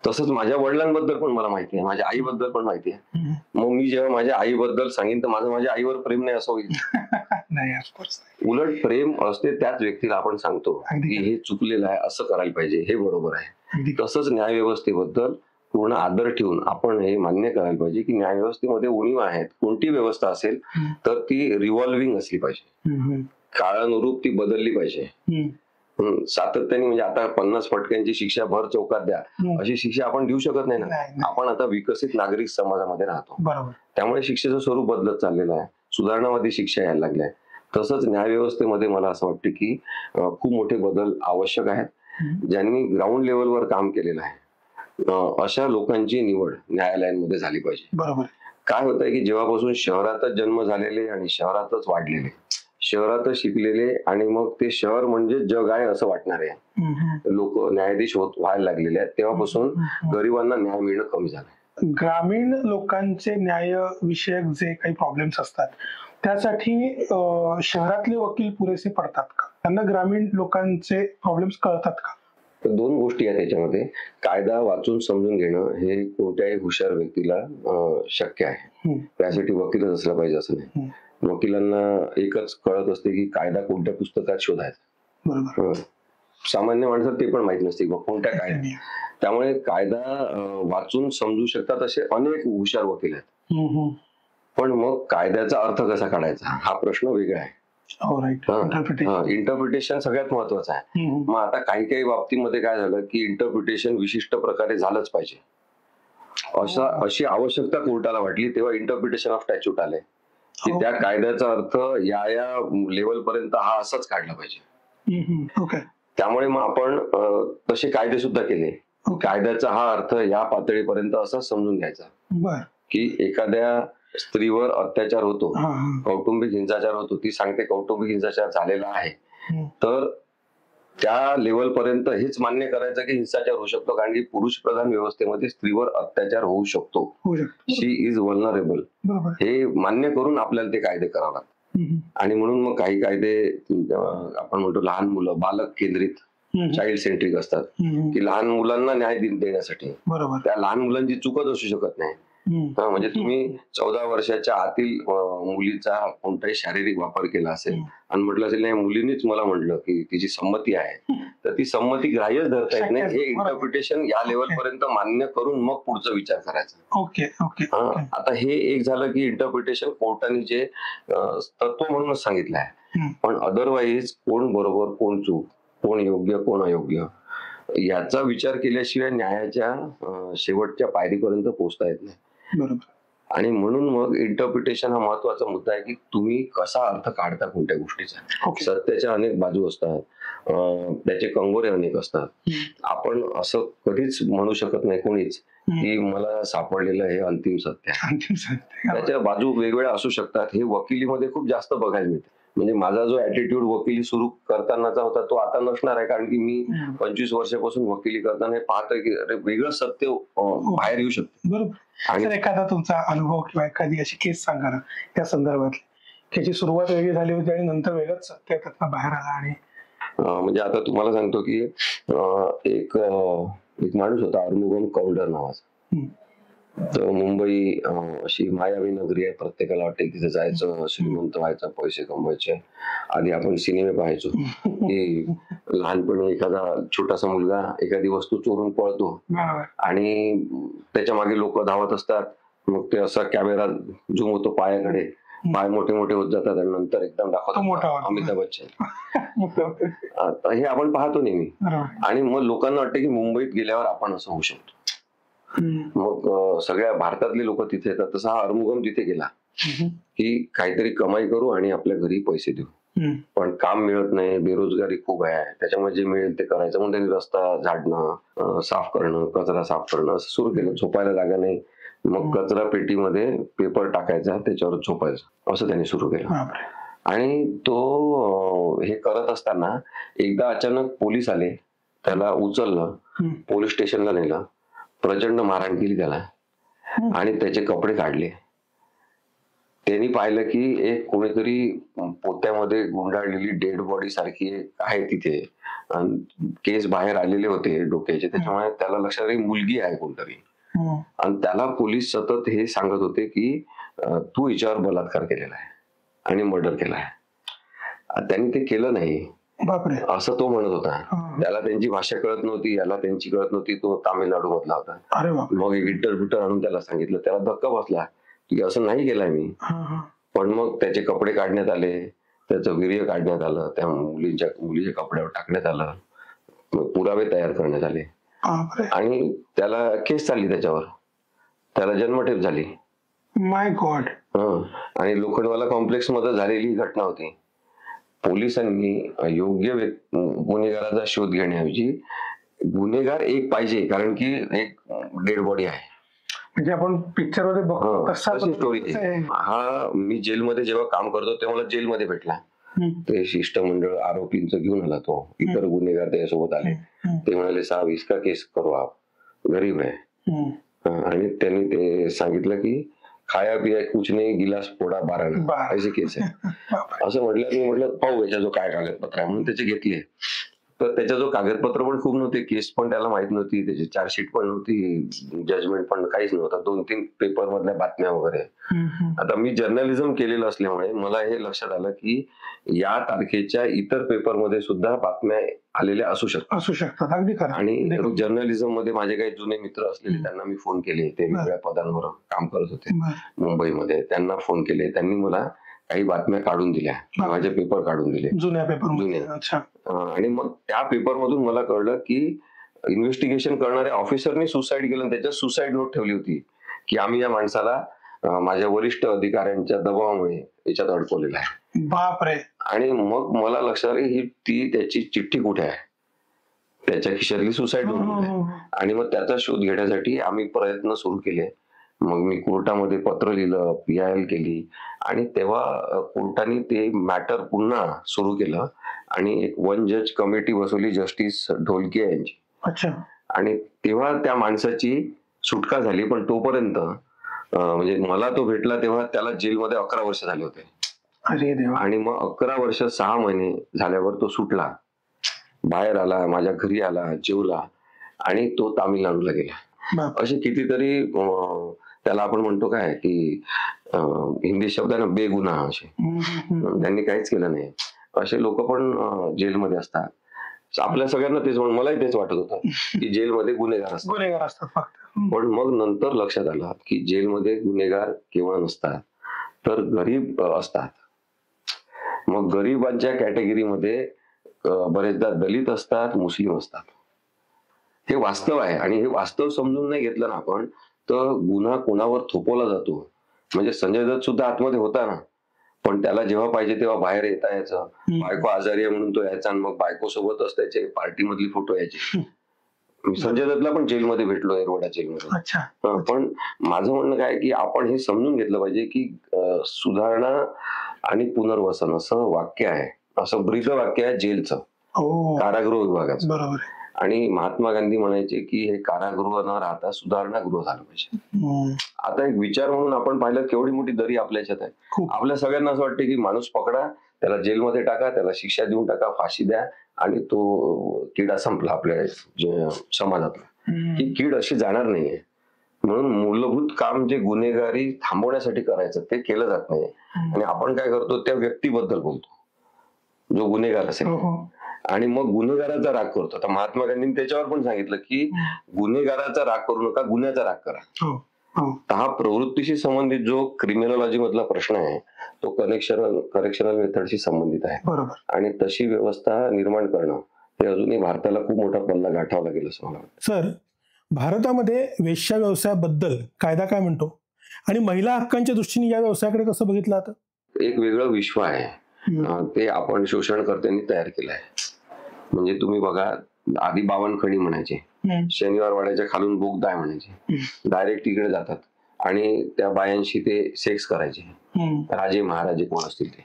तसंच माझ्या वडिलांबद्दल पण मला माहिती आहे, माझ्या आईबद्दल पण माहिती आहे. मग मी जेव्हा माझ्या आईबद्दल सांगेन तर माझं माझ्या आईवर प्रेम नाही असं होईल. उलट प्रेम असते त्याच व्यक्तीला आपण सांगतो की हे चुकलेलं आहे, असं करायला पाहिजे, हे बरोबर आहे. तसंच न्याय व्यवस्थेबद्दल पूर्ण आदर ठेवून आपण हे मान्य करायला पाहिजे की न्याय व्यवस्थेमध्ये उणीवा आहेत. कोणती व्यवस्था असेल तर ती रिव्हॉल्विंग असली पाहिजे, काळानुरूप ती बदलली पाहिजे सातत्याने. म्हणजे आता 50 फटक्यांची शिक्षा भर चौकात द्या अशी शिक्षा आपण देऊ शकत नाही ना. आपण आता विकसित नागरिक समाजामध्ये राहतो, त्यामुळे शिक्षेचं स्वरूप बदलत चाललेलं आहे, सुधारणावादी शिक्षा यायला लागल्या. तसंच न्याय व्यवस्थेमध्ये मला असं वाटतं की खूप मोठे बदल आवश्यक आहेत. ज्यांनी ग्राउंड लेवलवर काम केलेलं आहे अशा लोकांची निवड न्यायालयांमध्ये झाली पाहिजे. काय होतंय की जेव्हापासून शहरातच जन्म झालेले आणि शहरातच वाढलेले, शहरातच शिकलेले, आणि मग ते शहर म्हणजे जग आहे असं वाटणारे लोक न्यायाधीश व्हायला लागलेले आहेत, तेव्हापासून गरिबांना न्याय मिळणं कमी झालंय. ग्रामीण लोकांचे न्याय विषयक जे काही प्रॉब्लेम्स असतात त्यासाठी शहरातले वकील पुरेसे पडतात का? त्यांना ग्रामीण लोकांचे प्रॉब्लेम्स कळतात का? तर दोन गोष्टी आहेत त्याच्यामध्ये. कायदा वाचून समजून घेणं हे कोणत्याही हुशार व्यक्तीला शक्य आहे, त्यासाठी वकीलच असला पाहिजे असं नाही. वकिलांना एकच कळत असते की कायदा कोणत्या पुस्तकात शोधायचा. सामान्य माणसाला ते पण माहित नसते कोणत्या कायदा. त्यामुळे कायदा वाचून समजू शकतात असे अनेक हुशार वकील आहेत. पण मग कायद्याचा अर्थ कसा काढायचा हा प्रश्न वेगळा आहे. इंटरप्रिटेशन सगळ्यात महत्वाचं आहे. मग आता काही बाबतीमध्ये काय झालं की इंटरप्रिटेशन विशिष्ट प्रकारे झालंच पाहिजे अशी आवश्यकता कोर्टाला वाटली, तेव्हा इंटरप्रिटेशन ऑफ स्टॅच्यूट आले की त्या कायद्याचा अर्थ या लेवल पर्यंत हा असाच काढला पाहिजे. त्यामुळे मग आपण तसे कायदे सुद्धा केले. कायद्याचा हा अर्थ या पातळीपर्यंत असा समजून घ्यायचा की एखाद्या स्त्रीवर अत्याचार होतो, कौटुंबिक हिंसाचार होतो, ती सांगते कौटुंबिक हिंसाचार झालेला आहे, तर त्या लेवल पर्यंत हेच मान्य करायचं की हिंसाचार होऊ शकतो, कारण की पुरुष प्रधान व्यवस्थेमध्ये स्त्रीवर अत्याचार होऊ शकतो, शी इज वल्नरेबल, हे मान्य करून आपल्याला ते कायदे करावे लागतात. आणि म्हणून मग काही कायदे आपण म्हणतो लहान मुलं, बालक केंद्रित, चाइल्ड सेंट्रिक असतात की लहान मुलांना न्याय देण्यासाठी. त्या लहान मुलांची चूकच असू शकत नाही. म्हणजे तुम्ही 14 वर्षाच्या आतील मुलीचा कोणताही शारीरिक वापर केला असेल आणि म्हटलं असेल नाही मुलीनीच मला म्हटलं की तिची संमती आहे, तर ती संमती ग्राह्यच धरता येत नाही. हे इंटरप्रिटेशन या लेवल पर्यंत मान्य करून मग पुढचा विचार करायचा. आता हे एक झालं की इंटरप्रिटेशन कोर्टाने जे तत्व म्हणूनच सांगितलं आहे. पण अदरवाईज कोण बरोबर कोण चूक, कोण योग्य कोण अयोग्य याचा विचार केल्याशिवाय न्यायाच्या शेवटच्या पायरीपर्यंत पोहोचता येत नाही. बरोबर. आणि म्हणून मग इंटरप्रिटेशन हा महत्वाचा मुद्दा आहे की तुम्ही कसा अर्थ काढता कोणत्या गोष्टीचा. ओके. सत्याच्या अनेक बाजू असतात, त्याचे कंगोरे अनेक असतात. आपण असं कधीच म्हणू शकत नाही कोणीच की मला सापडलेलं हे अंतिम सत्य आहे. आणखीन सांगते. त्याच्या बाजू वेगवेगळ्या असू शकतात. हे वकिलीमध्ये खूप जास्त बघायला मिळते. म्हणजे माझा जो ऍटिट्यूड वकिली सुरू करतानाचा होता तो आता नसणार आहे, कारण की मी 25 वर्षापासून वकिली करताना हे पाहतोय की अरे वेगळं सत्य बाहेर येऊ शकतं. बरोबर. आणि तर एखादा तुमचा अनुभव किंवा एखादी अशी केस सांगा ना त्या संदर्भातली, त्याची सुरुवात वेगळी झाली होती आणि नंतर वेगळंच सत्य त्यातनं बाहेर आला. आणि म्हणजे आता तुम्हाला सांगतो की एक माणूस होता अरुणुगम कौंडर नावाचा. तर मुंबई अशी मायावी नगरी आहे. प्रत्येकाला वाटते तिथे जायचं, श्रीमंत व्हायचं, पैसे कमवायचे. आधी आपण सिनेमे पाहायचो की लहानपणी एखादा छोटासा मुलगा एखादी वस्तू चोरून पळतो बरोबर. आणि त्याच्या मागे लोक धावत असतात. मग ते असा कॅमेरा झूम होतो पायाकडे, पाय मोठे मोठे होत जातात आणि नंतर एकदम तो मोठा दाखवतो होतो. अमिताभ बच्चन. बरोबर. हे आपण पाहतो नेहमी. आणि मग लोकांना वाटतं की मुंबईत गेल्यावर आपण असं होऊ शकतो. मग सगळ्या भारतातले लोक तिथे येतात. तसा हा अरुणुगम तिथे गेला की काहीतरी कमाई करू आणि आपल्या घरी पैसे देऊ. पण काम मिळत नाही, बेरोजगारी खूप आहे. त्याच्यामुळे जे मिळेल ते करायचं. म्हणून त्यांनी रस्ता झाडणं, साफ करणं, कचरा साफ करणं असं सुरू केलं. झोपायला जागा नाही, मग कचरा पेटीमध्ये पेपर टाकायचा, त्याच्यावर झोपायचं, असं त्यांनी सुरू केलं. आणि तो हे करत असताना एकदा अचानक पोलीस आले, त्याला उचललं, पोलीस स्टेशनला नेलं, प्रचंड मारहाण केली त्याला आणि त्याचे कपडे काढले. त्यांनी पाहिलं की एक कोणीतरी पोत्यामध्ये गुंडाळलेली डेड बॉडी सारखी आहे तिथे, केस बाहेर आलेले होते डोक्याचे. त्याच्यामुळे त्याला लक्षात आलं मुलगी आहे कोणतरी. आणि त्याला पोलीस सतत हे सांगत होते की तू हिच्यावर बलात्कार केलेला आहे आणि मर्डर केला आहे. त्यांनी ते केलं नाही असं तो म्हणत होता. त्याला त्यांची भाषा कळत नव्हती, याला त्यांची कळत नव्हती. तो तामिळनाडू मधला होता. मग इंटरव्ह्यूटर आणून त्याला सांगितलं. त्याला धक्का बसला की असं नाही केलंय मी. पण मग त्याचे कपडे काढण्यात आले, त्याचं वीर्य काढण्यात आलं, त्या मुलीच्या कपड्यावर टाकण्यात आलं, पुरावे तयार करण्यात आले आणि त्याला केस चालली त्याच्यावर. त्याला जन्मठेप झाली. माय गॉड. आणि लोखंडवाला कॉम्प्लेक्स मध्ये झालेली घटना होती. पोलिसांनी योग्य गुन्हेगाराचा शोध घेण्याऐवजी गुन्हेगार एक पाहिजे, कारण की एक डेड बॉडी आहे. म्हणजे आपण पिक्चर मध्ये बघतो तशी स्टोरी. हा मी जेलमध्ये जेव्हा काम करतो तेव्हा मला जेलमध्ये भेटला. ते शिष्टमंडळ आरोपींचं घेऊन आला तो. इतर गुन्हेगार त्याच्यासोबत आले. ते म्हणाले साहेब इसका केस करो आप, गरीब आहे. आणि त्यांनी ते सांगितलं की खाया पिया कुछ नाही, गिलास फोडा 12 असे केस आहे. असं म्हटलं. मी म्हटलं पाहू याच्या जो काय कागदपत्र आहे म्हणून त्याचे घेतले. तर त्याच्या जो कागदपत्र पण खूप नव्हते, केस पण त्याला माहित नव्हती, त्याची चार्जशीट पण नव्हती, जजमेंट पण काहीच नव्हतं, 2-3 पेपर मधल्या बातम्या वगैरे. आता मी जर्नलिझम केलेलं असल्यामुळे मला हे लक्षात आलं की या तारखेच्या इतर पेपर मध्ये सुद्धा बातम्या आलेल्या असू शकतात. अगदी खरं. आणि जर्नलिझम मध्ये माझे काही जुने मित्र असलेले त्यांना मी फोन केले. ते वेगळ्या पदांवर काम करत होते मुंबईमध्ये. त्यांना फोन केले, त्यांनी मला काही बातम्या काढून दिल्या, माझे पेपर काढून दिले, जुन्या पेपर. आणि मग त्या पेपर मधून मला कळलं की इन्व्हेस्टिगेशन करणाऱ्या ऑफिसरनी सुसाईड केलं. त्याच्यात सुसाईड नोट ठेवली होती की आम्ही या माणसाला माझ्या वरिष्ठ अधिकाऱ्यांच्या दबावामुळे याच्यात अडकवलेला आहे. बापरे. आणि मग मला लक्षात आलं ही ती त्याची चिठ्ठी कुठे आहे, त्याच्या खिशातली सुसाईड नोट आहे. आणि मग त्याचा शोध घेण्यासाठी आम्ही प्रयत्न सुरू केले. मग मी कोर्टामध्ये पत्र लिहिलं, PIL केली आणि तेव्हा कोर्टाने ते मॅटर पुन्हा सुरू केलं आणि एक 1 जज कमिटी बसवली, जस्टिस ढोलके यांची. आणि तेव्हा त्या माणसाची सुटका झाली. पण तोपर्यंत म्हणजे मला तो भेटला तेव्हा त्याला जेलमध्ये 11 वर्ष झाले होते. अरे देवा. आणि मग 11 वर्ष 6 महिने झाल्यावर तो सुटला, बाहेर आला, माझ्या घरी आला, जेवला आणि तो तामिळनाडूला गेला. असे कितीतरी त्याला आपण म्हणतो काय की हिंदी शब्द आहे ना बेगुन्हा, असे त्यांनी काहीच केलं नाही असे लोक पण जेलमध्ये असतात. आपल्या सगळ्यांना तेच, मलाही तेच वाटत होतं की जेलमध्ये गुन्हेगार असतात फक्त. पण मग नंतर लक्षात आलं की जेलमध्ये गुन्हेगार केवळ नसतात तर गरीब असतात. मग गरीबांच्या कॅटेगरीमध्ये बरेचदा दलित असतात, मुस्लिम असतात. हे वास्तव आहे आणि हे वास्तव समजून नाही घेतलं ना आपण तर गुन्हा कोणावर थोपवला जातो. म्हणजे संजय दत्त सुद्धा आतमध्ये होता ना, पण त्याला जेव्हा पाहिजे तेव्हा बाहेर येता यायचं. बायको आजारी आहे म्हणून तो यायचा आणि मग बायको सोबतच त्याचे पार्टी मधली फोटो यायचे. मी संजय दत्तला पण जेलमध्ये भेटलो, एरवडा जेलमध्ये. अच्छा. पण माझं म्हणणं काय आहे की आपण हे समजून घेतलं पाहिजे की सुधारणा आणि पुनर्वसन असं वाक्य आहे, असं ब्रीद वाक्य आहे जेलचं, हो, कारागृह विभागाचं. बरोबर आहे. आणि महात्मा गांधी म्हणायचे की हे कारागृह न राहता सुधारणा गृह झालं पाहिजे. आता एक विचार म्हणून आपण पाहिलं केवढी मोठी दरी आपल्या ह्याच्यात आहे. खूप. आपल्या सगळ्यांना असं वाटतं की माणूस पकडा, त्याला जेलमध्ये टाका, त्याला शिक्षा देऊन टाका, फाशी द्या आणि तो किडा संपला आपल्या समाजातला. ही कीड अशी जाणार नाहीये. म्हणून मूलभूत काम जे गुन्हेगारी थांबवण्यासाठी करायचं ते केलं जात नाही. आणि आपण काय करतो त्या व्यक्तीबद्दल बोलतो जो गुन्हेगार असेल आणि मग गुन्हेगाराचा राग करतो. आता महात्मा गांधींनी त्याच्यावर पण सांगितलं की गुन्हेगाराचा राग करू नका, गुन्ह्याचा राग करा. तर हा प्रवृत्तीशी संबंधित जो क्रिमिनॉलॉजी मधला प्रश्न आहे तो करेक्शनल मेथडशी संबंधित आहे. बरोबर. आणि तशी व्यवस्था निर्माण करणं हे अजूनही भारताला खूप मोठा पल्ला गाठावा लागेल असं मला वाटतं. सर, भारतामध्ये वेश्या व्यवसायाबद्दल कायदा काय म्हणतो आणि महिला हक्कांच्या दृष्टीने या व्यवसायाकडे कसं बघितलं जातं? एक वेगळं विश्व आहे, ते आपण शोषणकर्त्यांनी तयार केलं आहे. म्हणजे तुम्ही बघा, आधी बावनखडी म्हणायचे, शनिवार वाड्याच्या खालून बोगदा आहे म्हणायचे, डायरेक्ट तिकडे जातात आणि त्या बायांशी ते सेक्स करायचे, राजे महाराजे कोण असतील ते.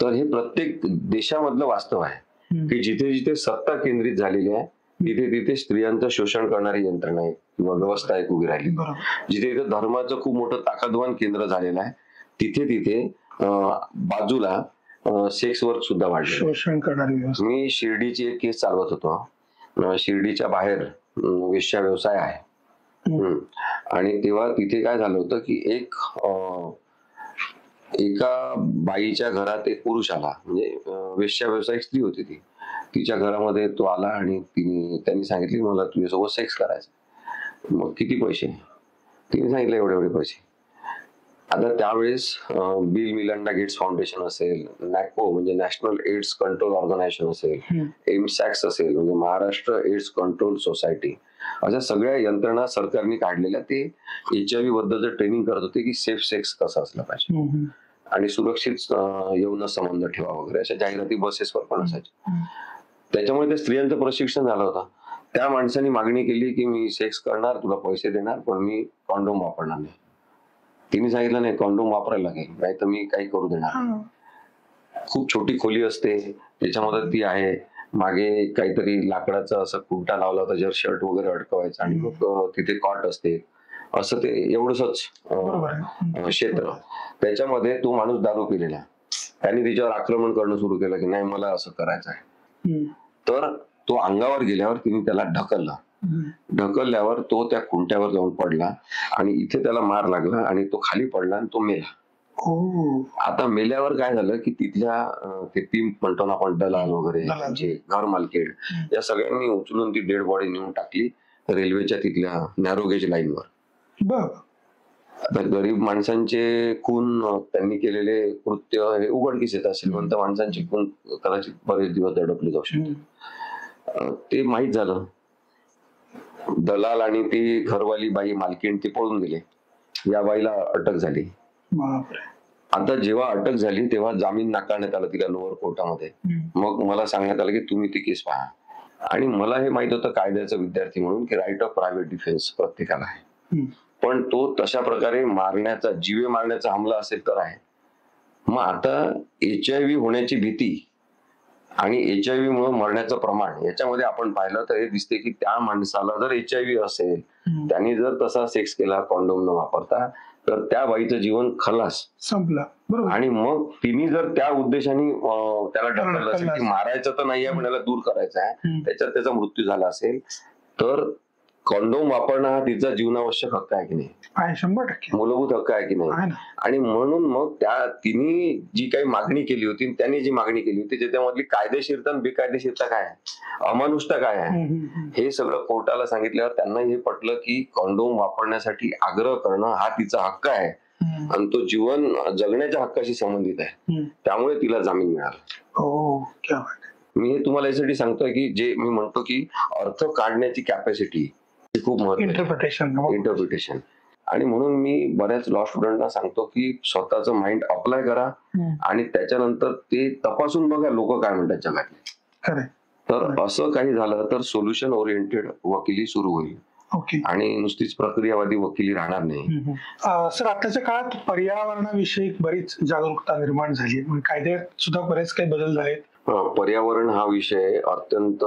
तर हे प्रत्येक देशामधलं वास्तव आहे की जिथे जिथे सत्ता केंद्रित झालेली आहे तिथे तिथे स्त्रियांचं शोषण करणारी यंत्रणा आहे किंवा व्यवस्था एक उभी राहिली. जिथे तिथे धर्माचं खूप मोठं ताकदवान केंद्र झालेलं आहे तिथे तिथे बाजूला सेक्स वर्क सुद्धा वाढले, शोषण करणारी व्यवस्था. मी शिर्डीची एक केस चालवत होतो. शिर्डीच्या बाहेर वेश्या व्यवसाय आहे आणि तेव्हा तिथे काय झालं होतं की एका बाईच्या घरात एक पुरुष आला, म्हणजे वेश्या व्यवसायिक स्त्री होती ती. तिच्या घरामध्ये तो आला आणि त्यांनी सांगितले मला तुझ्यासोबत सेक्स करायचं. मग किती पैसे? तिने सांगितलं एवढे एवढे पैसे. आता त्यावेळेस बिल मिलिंडा गेट्स फाउंडेशन असेल, नॅको म्हणजे नॅशनल एड्स कंट्रोल ऑर्गनायझेशन असेल, एमसॅक्स असेल म्हणजे महाराष्ट्र एड्स कंट्रोल सोसायटी, अशा सगळ्या यंत्रणा सरकारने काढलेल्या ते HIV बद्दलचं ट्रेनिंग करत होते की सेफ सेक्स कसं असलं पाहिजे आणि सुरक्षित यौन संबंध ठेवा वगैरे अशा जाहिराती बसेसवर पण असायच्या. त्याच्यामुळे त्या स्त्रियांचं प्रशिक्षण झालं होतं. त्या माणसाने मागणी केली की मी सेक्स करणार, तुला पैसे देणार, पण मी कॉन्डोम वापरणार नाही. तिने सांगितलं नाही, कॉन्डोम वापरायला लागेल, नाही तर मी काही करू देणार. खूप छोटी खोली असते, त्याच्यामध्ये ती आहे, मागे काहीतरी लाकडाचं असं कुंटा लावला होता ज्यावर शर्ट वगैरे अडकवायचं आणि मग तिथे कॉट असते, असं ते एवढंच क्षेत्र. त्याच्यामध्ये तो माणूस दारू पिलेला, त्याने तिच्यावर आक्रमण करणं सुरू केलं की नाही मला असं करायचं आहे. तर तो अंगावर गेल्यावर तिने त्याला ढकलल्यावर तो त्या खुंट्यावर जाऊन पडला आणि इथे त्याला मार लागला आणि तो खाली पडला आणि तो मेला. आता मेल्यावर काय झालं की तिथल्या ते पिंप म्हणतो ना आपण, दलाल वगैरे, घर मालकीण, या सगळ्यांनी उचलून ती डेड बॉडी नेऊन टाकली रेल्वेच्या तिथल्या नॅरो गेज लाईनवर. आता गरीब माणसांचे खून, त्यांनी केलेले कृत्य हे उघडकीस येत असेल, पण त्या माणसांचे खून कदाचित बरेच दिवस दडपले जाऊ शकतात. ते माहीत झालं. दलाल आणि ती घरवाली बाई मालकीण ती पळून गेले. या बाईला अटक झाली. आता जेव्हा अटक झाली तेव्हा जामीन नाकारण्यात आला तिला लोअर कोर्टामध्ये. मग मला सांगण्यात आलं की तुम्ही ती केस पहा. आणि मला हे माहित होतं कायद्याचा विद्यार्थी म्हणून की राईट ऑफ प्रायव्हेट डिफेन्स प्रत्येकाला आहे, पण तो तशा प्रकारे मारण्याचा, जीवे मारण्याचा हमला असेल तर आहे. मग आता HIV होण्याची भीती आणि HIV मुळे मरण्याचं प्रमाण याच्यामध्ये आपण पाहिलं तर हे दिसते की त्या माणसाला जर HIV असेल, त्यांनी जर तसा सेक्स केला कॉन्डोम न वापरता, तर त्या बाईचं जीवन खलास संपलं. आणि मग तिने जर त्या उद्देशाने त्याला ढकललं असेल की मारायचं तर नाहीये पण त्याला दूर करायचं आहे, त्याच्यात त्याचा मृत्यू झाला असेल, तर कॉन्डोम वापरणं हा तिचा जीवनावश्यक हक्क आहे की नाही? 100% मूलभूत हक्क आहे की नाही? आणि म्हणून मग तिने जी काही मागणी केली होती, त्यांनी जी मागणी केली होती त्याच्यामधली कायदेशीरता आणि बेकायदेशीरता काय आहे, अमानुषता काय आहे, हे सगळं कोर्टाला सांगितल्यावर त्यांना हे पटलं की कॉन्डोम वापरण्यासाठी आग्रह करणं हा तिचा हक्क आहे आणि तो जीवन जगण्याच्या हक्काशी संबंधित आहे. त्यामुळे तिला जामीन मिळाला. मी हे तुम्हाला यासाठी सांगतोय की जे मी म्हणतो की अर्थ काढण्याची कॅपॅसिटी खूप महत्वाची, इंटरप्रिटेशन. आणि म्हणून मी बऱ्याच लॉ स्टुडंटना सांगतो की स्वतःचं माइंड अप्लाय करा आणि त्याच्यानंतर ते तपासून बघा लोक काय म्हणतात जगातले. खरंय. तर असं काही झालं तर सोल्युशन ओरिएंटेड वकिली सुरू होईल ओके. आणि नुसतीच प्रक्रियावादी वकिली राहणार नाही. सर, आताच्या काळात पर्यावरणाविषयी बरीच जागरूकता निर्माण झाली, कायद्यात सुद्धा बरेच काही बदल झालेत. पर्यावरण हा विषय अत्यंत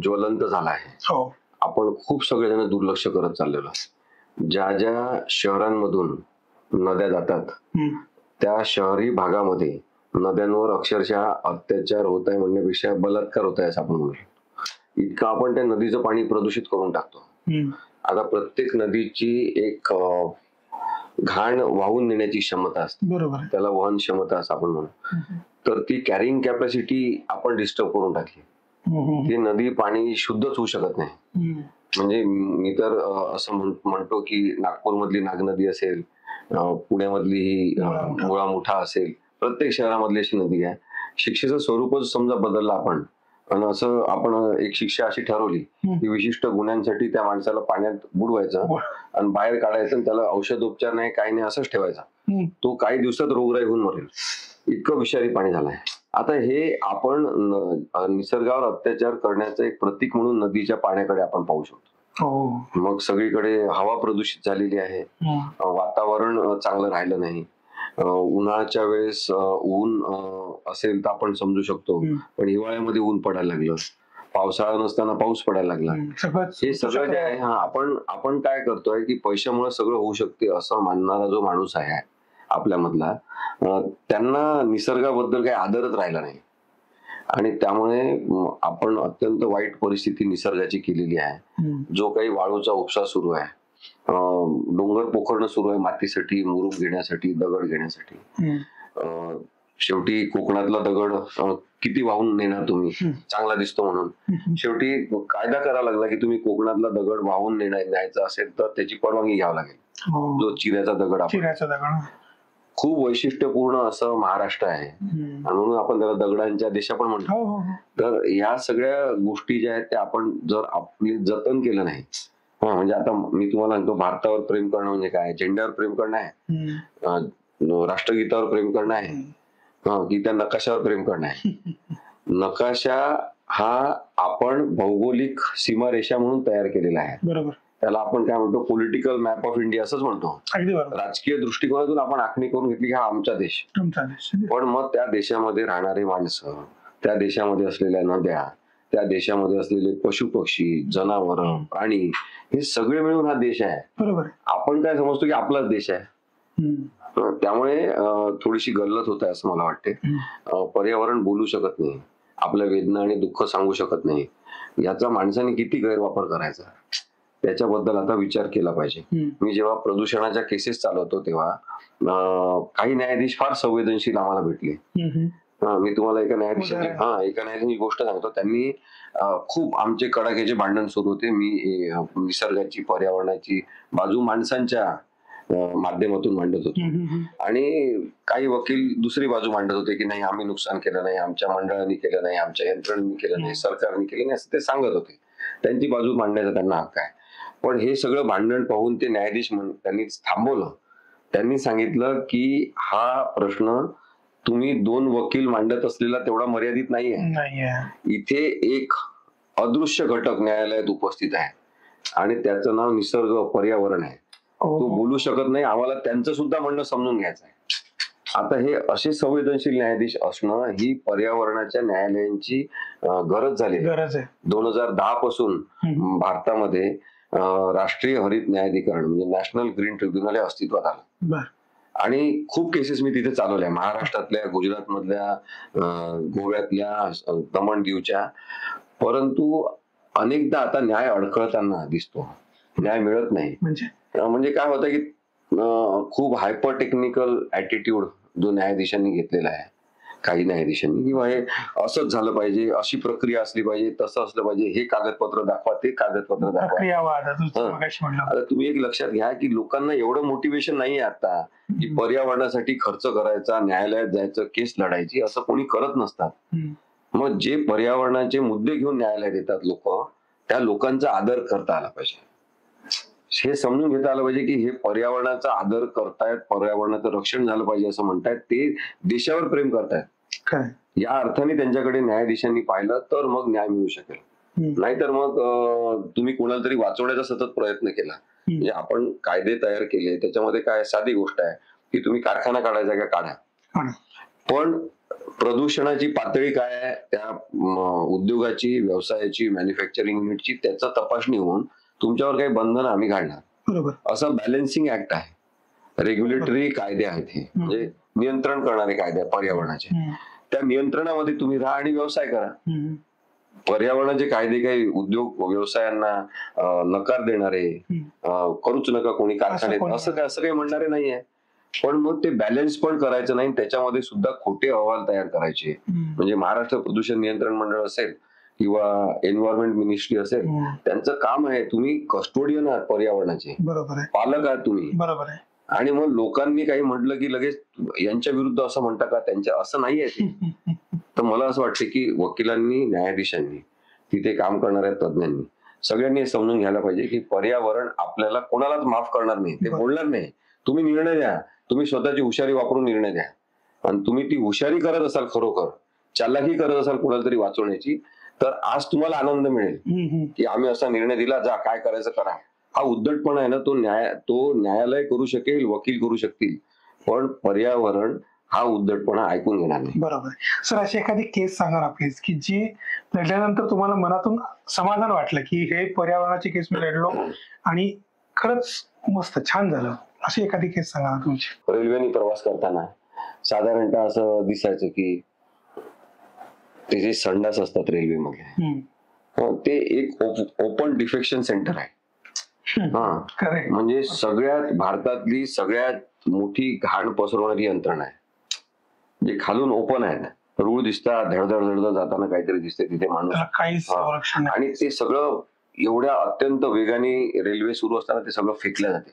ज्वलंत झाला आहे. हो. आपण खूप सगळेजण दुर्लक्ष करत चाललेलो. ज्या ज्या शहरांमधून नद्या जातात त्या शहरी भागामध्ये नद्यांवर अक्षरशः अत्याचार होत आहे म्हणण्यापेक्षा बलात्कार होत आहे असं आपण म्हणू. इतकं आपण त्या नदीचं पाणी प्रदूषित करून टाकतो. आता प्रत्येक नदीची एक घाण वाहून नेण्याची क्षमता असते, बरोबर, त्याला वहन क्षमता असं आपण म्हणू. तर ती कॅरिंग कॅपॅसिटी आपण डिस्टर्ब करून टाकली. ती नदी पाणी शुद्धच होऊ शकत नाही. म्हणजे मी तर असं म्हणतो की नागपूरमधली नागनदी असेल, पुण्यामधली ही मुळा मुठा असेल, प्रत्येक शहरामधली अशी नदी आहे. शिक्षेचं स्वरूपच समजा बदललं आपण आणि असं आपण एक शिक्षा अशी ठरवली की विशिष्ट गुन्ह्यांसाठी त्या माणसाला पाण्यात बुडवायचं आणि बाहेर काढायचं आणि त्याला औषधोपचार नाही काही नाही असंच ठेवायचा. तो काही दिवसात रोगराई होऊन मरेल, इतकं विषारी पाणी झालंय. आता हे आपण निसर्गावर अत्याचार करण्याचं एक प्रतीक म्हणून नदीच्या पाण्याकडे आपण पाहू शकतो. मग सगळीकडे हवा प्रदूषित झालेली आहे, वातावरण चांगलं राहिलं नाही. उन्हाळ्याच्या वेळेस ऊन असेल तर आपण समजू शकतो, पण हिवाळ्यामध्ये ऊन पडायला लागलं, पावसाळा नसताना पाऊस पडायला लागला. हे सगळं जे आहे आपण काय करतोय की पैशामुळे सगळं होऊ शकते असं मानणारा जो माणूस आहे आपल्यामधला, त्यांना निसर्गाबद्दल काही आदरच राहिला नाही आणि त्यामुळे आपण अत्यंत वाईट परिस्थिती निसर्गाची केलेली आहे. जो काही वाळूचा उपसा सुरू आहे, डोंगर पोखरणं सुरू आहे मातीसाठी, मुरुम घेण्यासाठी, दगड घेण्यासाठी. शेवटी कोकणातला दगड किती वाहून नेणार तुम्ही, चांगला दिसतो म्हणून. शेवटी कायदा करावा लागला की तुम्ही कोकणातला दगड वाहून न्यायचा असेल तर त्याची परवानगी घ्यावी लागेल. जो चिऱ्याचा दगड खूप वैशिष्ट्यपूर्ण असं महाराष्ट्र आहे आणि म्हणून आपण त्याला दगडांच्या देश पण म्हणतो. तर या सगळ्या गोष्टी ज्या आहेत त्या आपण जर आपली जतन केलं नाही, म्हणजे आता मी तुम्हाला सांगतो भारतावर प्रेम करणं म्हणजे काय, झेंड्यावर प्रेम करणं आहे, राष्ट्रगीतावर प्रेम करणं आहे, की त्या नकाशावर प्रेम करणं आहे. नकाशा हा आपण भौगोलिक सीमारेषा म्हणून तयार केलेला आहे. बरोबर. त्याला आपण काय म्हणतो, पॉलिटिकल मॅप ऑफ इंडिया असंच म्हणतो. राजकीय दृष्टिकोनातून आपण आखणी करून घेतली की हा आमचा देश. पण मग त्या देशामध्ये राहणारे माणसं, त्या देशामध्ये असलेल्या नद्या, त्या देशामध्ये असलेले पशु पक्षी, जनावर, प्राणी, हे सगळे मिळून हा देश आहे. बरोबर. आपण काय समजतो की आपलाच देश आहे. त्यामुळे थोडीशी गल्लत होत आहे असं मला वाटते. पर्यावरण बोलू शकत नाही, आपल्या वेदना आणि दुःख सांगू शकत नाही, याचा माणसाने किती गैरवापर करायचा त्याच्याबद्दल आता विचार केला पाहिजे. मी जेव्हा प्रदूषणाच्या केसेस चालवतो तेव्हा काही न्यायाधीश फार संवेदनशील आम्हाला भेटले. मी तुम्हाला एका न्यायाधीशाची गोष्ट सांगतो. त्यांनी खूप आमचे कडाक्याचे भांडण सुरू होते. मी निसर्गाची, पर्यावरणाची बाजू माणसांच्या माध्यमातून मांडत होतो आणि काही वकील दुसरी बाजू मांडत होते की नाही आम्ही नुकसान केलं नाही, आमच्या मंडळाने केलं नाही, आमच्या यंत्रणेने केलं नाही, सरकारने केलं नाही, असं ते सांगत होते. त्यांची बाजू मांडण्याचा त्यांना हक्क आहे. पण हे सगळं भांडण पाहून ते न्यायाधीश त्यांनी थांबवलं. त्यांनी सांगितलं की हा प्रश्न तुम्ही 2 वकील मांडत असलेला तेवढा मर्यादित नाहीये. इथे एक अदृश्य घटक न्यायालयात उपस्थित आहे आणि त्याचं नाव निसर्ग, पर्यावरण आहे. तो बोलू शकत नाही, आम्हाला त्यांचं सुद्धा म्हणणं समजून घ्यायचं आहे. आता हे असे संवेदनशील न्यायाधीश असणं ही पर्यावरणाच्या न्यायालयांची गरज झाली. 2010 पासून भारतामध्ये राष्ट्रीय हरित न्यायाधिकरण म्हणजे नॅशनल ग्रीन ट्रिब्युनल हे अस्तित्वात आलं आणि खूप केसेस मी तिथे चालवल्या, महाराष्ट्रातल्या, गुजरात मधल्या, गोव्यातल्या, दमण दीवच्या. परंतु अनेकदा आता न्याय अडखळताना दिसतो, न्याय मिळत नाही. म्हणजे काय होतं की खूप हायपर टेक्निकल ऍटिट्यूड जो न्यायाधीशांनी घेतलेला आहे, काही न्यायाधीशांनी, किंवा हे असंच झालं पाहिजे, अशी प्रक्रिया असली पाहिजे, तसं असलं पाहिजे, हे कागदपत्र दाखवा, ते कागदपत्र दाखवा. आता तुम्ही एक लक्षात घ्या की लोकांना एवढं मोटिवेशन नाहीये आता की पर्यावरणासाठी खर्च करायचा, न्यायालयात जायचं, केस लढायची, असं कोणी करत नसतात. मग जे पर्यावरणाचे मुद्दे घेऊन न्यायालयात येतात लोक, त्या लोकांचा आदर करता आला पाहिजे. हे समजून घेता आलं पाहिजे की हे पर्यावरणाचा आदर करतायत, पर्यावरणाचं रक्षण झालं पाहिजे असं म्हणतायत, ते देशावर प्रेम करतायत. खरंय. या अर्थाने त्यांच्याकडे न्यायाधीशांनी पाहिलं तर मग न्याय मिळू शकेल. नाहीतर मग तुम्ही कोणाला तरी वाचवण्याचा सतत प्रयत्न केला. म्हणजे आपण कायदे तयार केले, त्याच्यामध्ये काय साधी गोष्ट आहे की तुम्ही कारखाना काढायचा का काढा, पण प्रदूषणाची पातळी काय आहे, त्या उद्योगाची, व्यवसायाची, मॅन्युफॅक्चरिंग युनिटची, त्याचा तपासणी होऊन तुमच्यावर काही बंधन आम्ही घालणार. बरोबर. असं बॅलन्सिंग ऍक्ट आहे, रेग्युलेटरी कायदे आहेत हे, म्हणजे नियंत्रण करणारे कायदे आहेत पर्यावरणाचे. त्या नियंत्रणामध्ये तुम्ही राहा आणि व्यवसाय करा. पर्यावरणाचे कायदे काही उद्योग व्यवसायांना नकार देणारे, करूच नका कोणी कारखान्यात, असं काही म्हणणारे नाहीये. पण मग ते बॅलन्स पण करायचं नाही, त्याच्यामध्ये सुद्धा खोटे अहवाल तयार करायचे. म्हणजे महाराष्ट्र प्रदूषण नियंत्रण मंडळ असेल किंवा एन्व्हायरमेंट मिनिस्ट्री असेल, त्यांचं काम आहे, तुम्ही कस्टोडियन आहात पर्यावरणाचे, बरोबर आहे, पालक आहात तुम्ही. बरोबर आहे. आणि मग लोकांनी काही म्हटलं की लगेच यांच्या विरुद्ध असं म्हणता का, त्यांच्या असं नाहीये ते. तर मला असं वाटतं की वकिलांनी, न्यायाधीशांनी, तिथे काम करणाऱ्या तज्ञांनी, सगळ्यांनी हे समजून घ्यायला पाहिजे की पर्यावरण आपल्याला कोणालाच माफ करणार नाही, ते बोलणार नाही. तुम्ही निर्णय द्या, तुम्ही स्वतःची हुशारी वापरून निर्णय द्या. आणि तुम्ही ती हुशारी करत असाल, खरोखर चालाकी करत असाल कोणाला तरी वाचवण्याची, तर आज तुम्हाला आनंद मिळेल की आम्ही असा निर्णय दिला, जा काय करायचं करा. हा उद्धटपणा आहे ना, तो न्यायालय करू शकेल, वकील करू शकतील, पण पर्यावरण हा उद्धटपणा ऐकून घेणार नाही. बरोबर. सर, अशी एखादी केस सांगा ना प्लीज, की जी लढल्यानंतर तुम्हाला मनातून समाधान वाटलं की हे पर्यावरणाची केस मी लढलो आणि खरंच मस्त छान झालं, अशी एखादी केस सांगा ना तुमची. रेल्वेने प्रवास करताना साधारणतः असं दिसायचं की ते जे संडास असतात रेल्वेमध्ये, ते एक ओपन डिफेक्शन सेंटर आहे. म्हणजे सगळ्यात भारतातली सगळ्यात मोठी घाण पसरवणारी यंत्रणा आहे. जे खालून ओपन आहेत, रूळ दिसतात, धडधड धडधड जाताना काहीतरी दिसते तिथे माणूस, आणि ते सगळं एवढ्या अत्यंत वेगाने रेल्वे सुरू असताना ते सगळं फेकल्या जाते.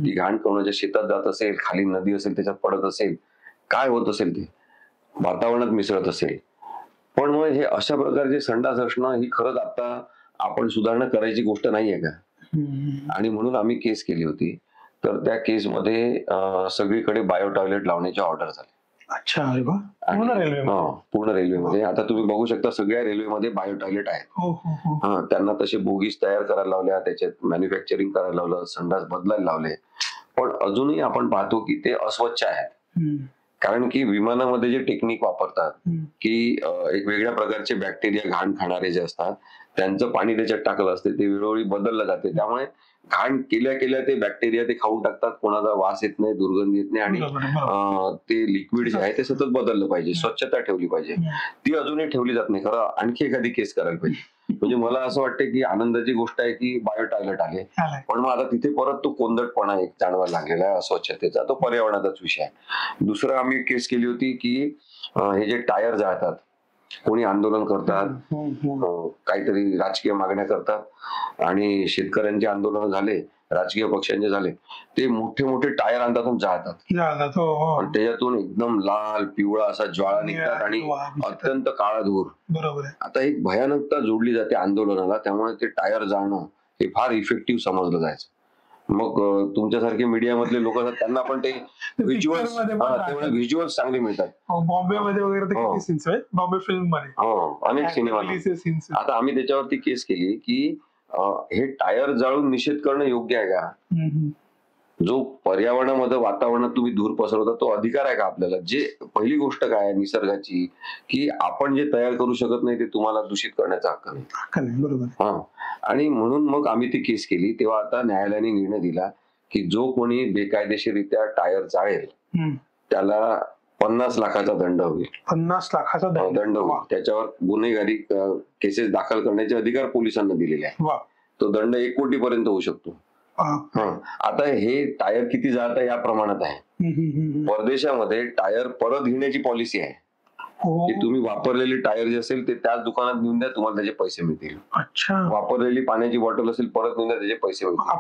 ती घाण कोणाच्या शेतात जात असेल, खाली नदी असेल त्याच्यात पडत असेल, काय होत असेल ते वातावरणात मिसळत असेल. पण मग हे अशा प्रकारचे संडास असणं ही खरंच आता आपण सुधारणा करायची गोष्ट नाहीये का? आणि म्हणून आम्ही केस केली होती. तर त्या केसमध्ये सगळीकडे बायो टॉयलेट लावण्याची ऑर्डर झाली. अच्छा, अरे वा. पूर्ण रेल्वेमध्ये. आता तुम्ही बघू शकता सगळ्या रेल्वेमध्ये बायो टॉयलेट आहेत. त्यांना तसे बोगीज तयार करायला लावल्या, त्याच्यात मॅन्युफॅक्चरिंग करायला लावलं, संडास बदलायला लावले. पण अजूनही आपण पाहतो की ते अस्वच्छ आहेत. कारण की विमानामध्ये जे टेक्निक वापरतात की एक वेगळ्या प्रकारचे बॅक्टेरिया घाण खाणारे जे असतात, त्यांचं पाणी त्याच्यात टाकलं असते, ते वेळोवेळी बदललं जाते. त्यामुळे घाण केल्या केल्या ते बॅक्टेरिया ते खाऊन टाकतात, कोणाचा वास येत नाही, दुर्गंध येत नाही. आणि ते लिक्विड जे आहे ते सतत बदललं पाहिजे, स्वच्छता ठेवली पाहिजे. ती अजूनही ठेवली जात नाही. खरं आणखी एखादी केस करायला पाहिजे. म्हणजे मला असं वाटतं की आनंदाची गोष्ट आहे की बायो टॉयलेट आले, पण मग आता तिथे परत तो कोंदटपणा एक जाणवायला लागलेला आहे अस्वच्छतेचा. तो पर्यावरणाचाच विषय आहे. दुसरं आम्ही केस केली होती की हे जे टायर जाळतात, कोणी आंदोलन करतात, काहीतरी राजकीय मागण्या करतात, आणि शेतकऱ्यांचे आंदोलन झाले, राजकीय पक्षांचे झाले, ते मोठे मोठे टायर आणतात आणि जाळतात. त्याच्यातून एकदम लाल पिवळा असा ज्वाळा निघतात आणि अत्यंत काळा धूर. बरोबर आहे. आता एक भयानकता जोडली जाते आंदोलनाला, त्यामुळे ते टायर जाळणं हे फार इफेक्टिव्ह समजलं जायचं. मग तुमच्यासारखे मीडिया मधले लोक असतात, त्यांना पण ते व्हिज्युअल्स चांगले मिळतात. बॉम्बे मध्ये वगैरे बॉम्बे फिल्म मध्ये अनेक सिनेमा. आता आम्ही त्याच्यावरती केस केली की हे टायर जाळून निषेध करणं योग्य आहे का? जो पर्यावरणामध्ये, वातावरणात तुम्ही धूर पसरवता, तो अधिकार आहे का आपल्याला? जे पहिली गोष्ट काय आहे निसर्गाची, की आपण जे तयार करू शकत नाही ते तुम्हाला दूषित करण्याचा हक्क नाही. बरोबर. आणि म्हणून मग आम्ही ती केस केली. तेव्हा आता न्यायालयाने निर्णय दिला की जो कोणी बेकायदेशीररित्या टायर जाळेल त्याला 50 लाखाचा दंड होईल. 50 लाखाचा दंड होईल. त्याच्यावर गुन्हेगारी केसेस दाखल करण्याचे अधिकार पोलिसांना दिलेले आहे. तो दंड 1 कोटीपर्यंत होऊ शकतो. आता हे टायर किती जाळता या प्रमाणात आहे. परदेशामध्ये टायर परत घेण्याची पॉलिसी आहे की तुम्ही वापरलेली टायर जे असेल ते त्याच दुकानात नेऊन द्या, तुम्हाला त्याचे पैसे मिळतील. वापरलेली पाण्याची बॉटल असेल परत नेऊन द्या, त्याचे पैसे मिळतील.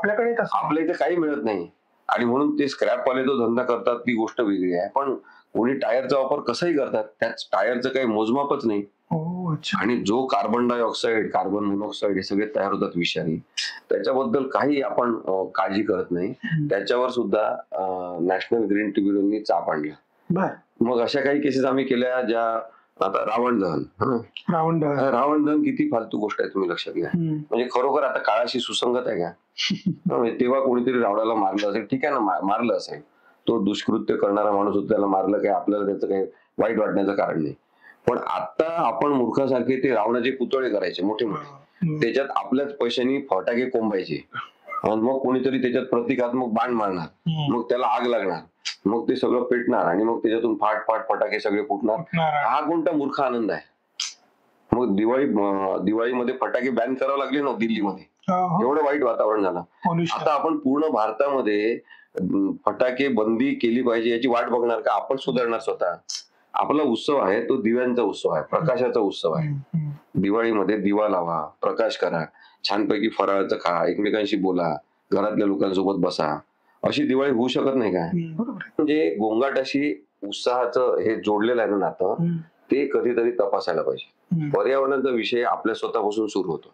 आपल्या इथे काही मिळत नाही. आणि म्हणून ते स्क्रॅप वाले जो धंदा करतात ती गोष्ट वेगळी आहे, पण कोणी टायरचा वापर कसाही करतात, त्याच टायरचं काही मोजमापच नाही. हो, अच्छा. आणि जो कार्बन डायऑक्साईड, कार्बन मोनॉक्साईड हे सगळे तयार होतात विषारी, त्याच्याबद्दल काही आपण काळजी करत नाही. त्याच्यावर सुद्धा नॅशनल ग्रीन ट्रिब्युनलनी चाप आणला. बर. मग अशा काही केसेस आम्ही केल्या ज्या आता रावण दहन रावण दहन किती फालतू गोष्ट आहे तुम्ही लक्षात घ्या. म्हणजे खरोखर आता काळाशी सुसंगत आहे का? म्हणजे तेव्हा कोणीतरी रावणाला मारलं असेल, ठीक आहे ना, मारलं असेल, तो दुष्कृत्य करणारा माणूस होता, त्याला मारलं काय, आपल्याला त्याचं काही वाईट वाटण्याचं कारण नाही. पण आता आपण मूर्खासारखे ते रावणाचे पुतळे करायचे मोठे मोठे, त्याच्यात आपल्याच पैशांनी फटाके कोंबायचे आणि मग कोणीतरी त्याच्यात प्रतिकात्मक बाण मारणार, मग त्याला आग लागणार, मग ते सगळं पेटणार आणि मग त्याच्यातून फाट फाट फटाके सगळे फुटणार. हा कोणता मूर्ख आनंद आहे? मग दिवाळीमध्ये फटाके बॅन करावे लागले ना दिल्लीमध्ये, एवढं वाईट वातावरण झालं. आता आपण पूर्ण भारतामध्ये फटाके बंदी केली पाहिजे याची वाट बघणार का? आपण सुधारणार स्वतः? आपला उत्सव आहे तो दिव्यांचा उत्सव आहे, प्रकाशाचा उत्सव आहे. दिवाळीमध्ये दिवा लावा, प्रकाश करा, छानपैकी फराळाचं खा, एकमेकांशी बोला, घरातल्या लोकांसोबत बसा. अशी दिवाळी होऊ शकत नाही काय? म्हणजे गोंगाटाशी उत्साहाचं हे जोडलेलं आहे ना नातं, ते कधीतरी तपासायला पाहिजे. पर्यावरणाचा विषय आपल्या स्वतःपासून सुरू होतो.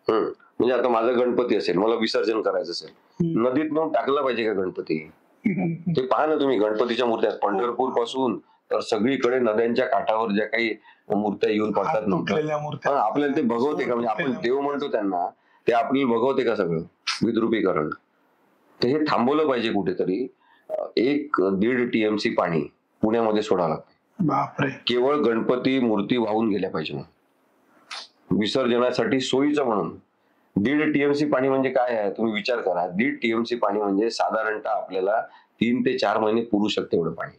म्हणजे आता माझा गणपती असेल, मला विसर्जन करायचं असेल, नदीत मग टाकला पाहिजे का गणपती? ते पहा ना तुम्ही, गणपतीच्या मूर्त्या पंढरपूर पासून तर सगळीकडे नद्यांच्या काठावर ज्या काही मूर्त्या येऊन पडतात ना, आपल्याला ते भगवते का? म्हणजे आपण देव म्हणतो त्यांना, ते आपल्याला भगवते का सगळं विद्रुपीकरण? तर हे थांबवलं पाहिजे कुठेतरी. 1-1.5 TMC पाणी पुण्यामध्ये सोडावं लागतं केवळ गणपती मूर्ती वाहून गेल्या पाहिजे विसर्जनासाठी सोयीचं म्हणून. 1.5 TMC पाणी म्हणजे काय आहे तुम्ही विचार करा. 1.5 TMC पाणी म्हणजे साधारणतः आपल्याला 3 ते 4 महिने पुरू शकते एवढं पाणी.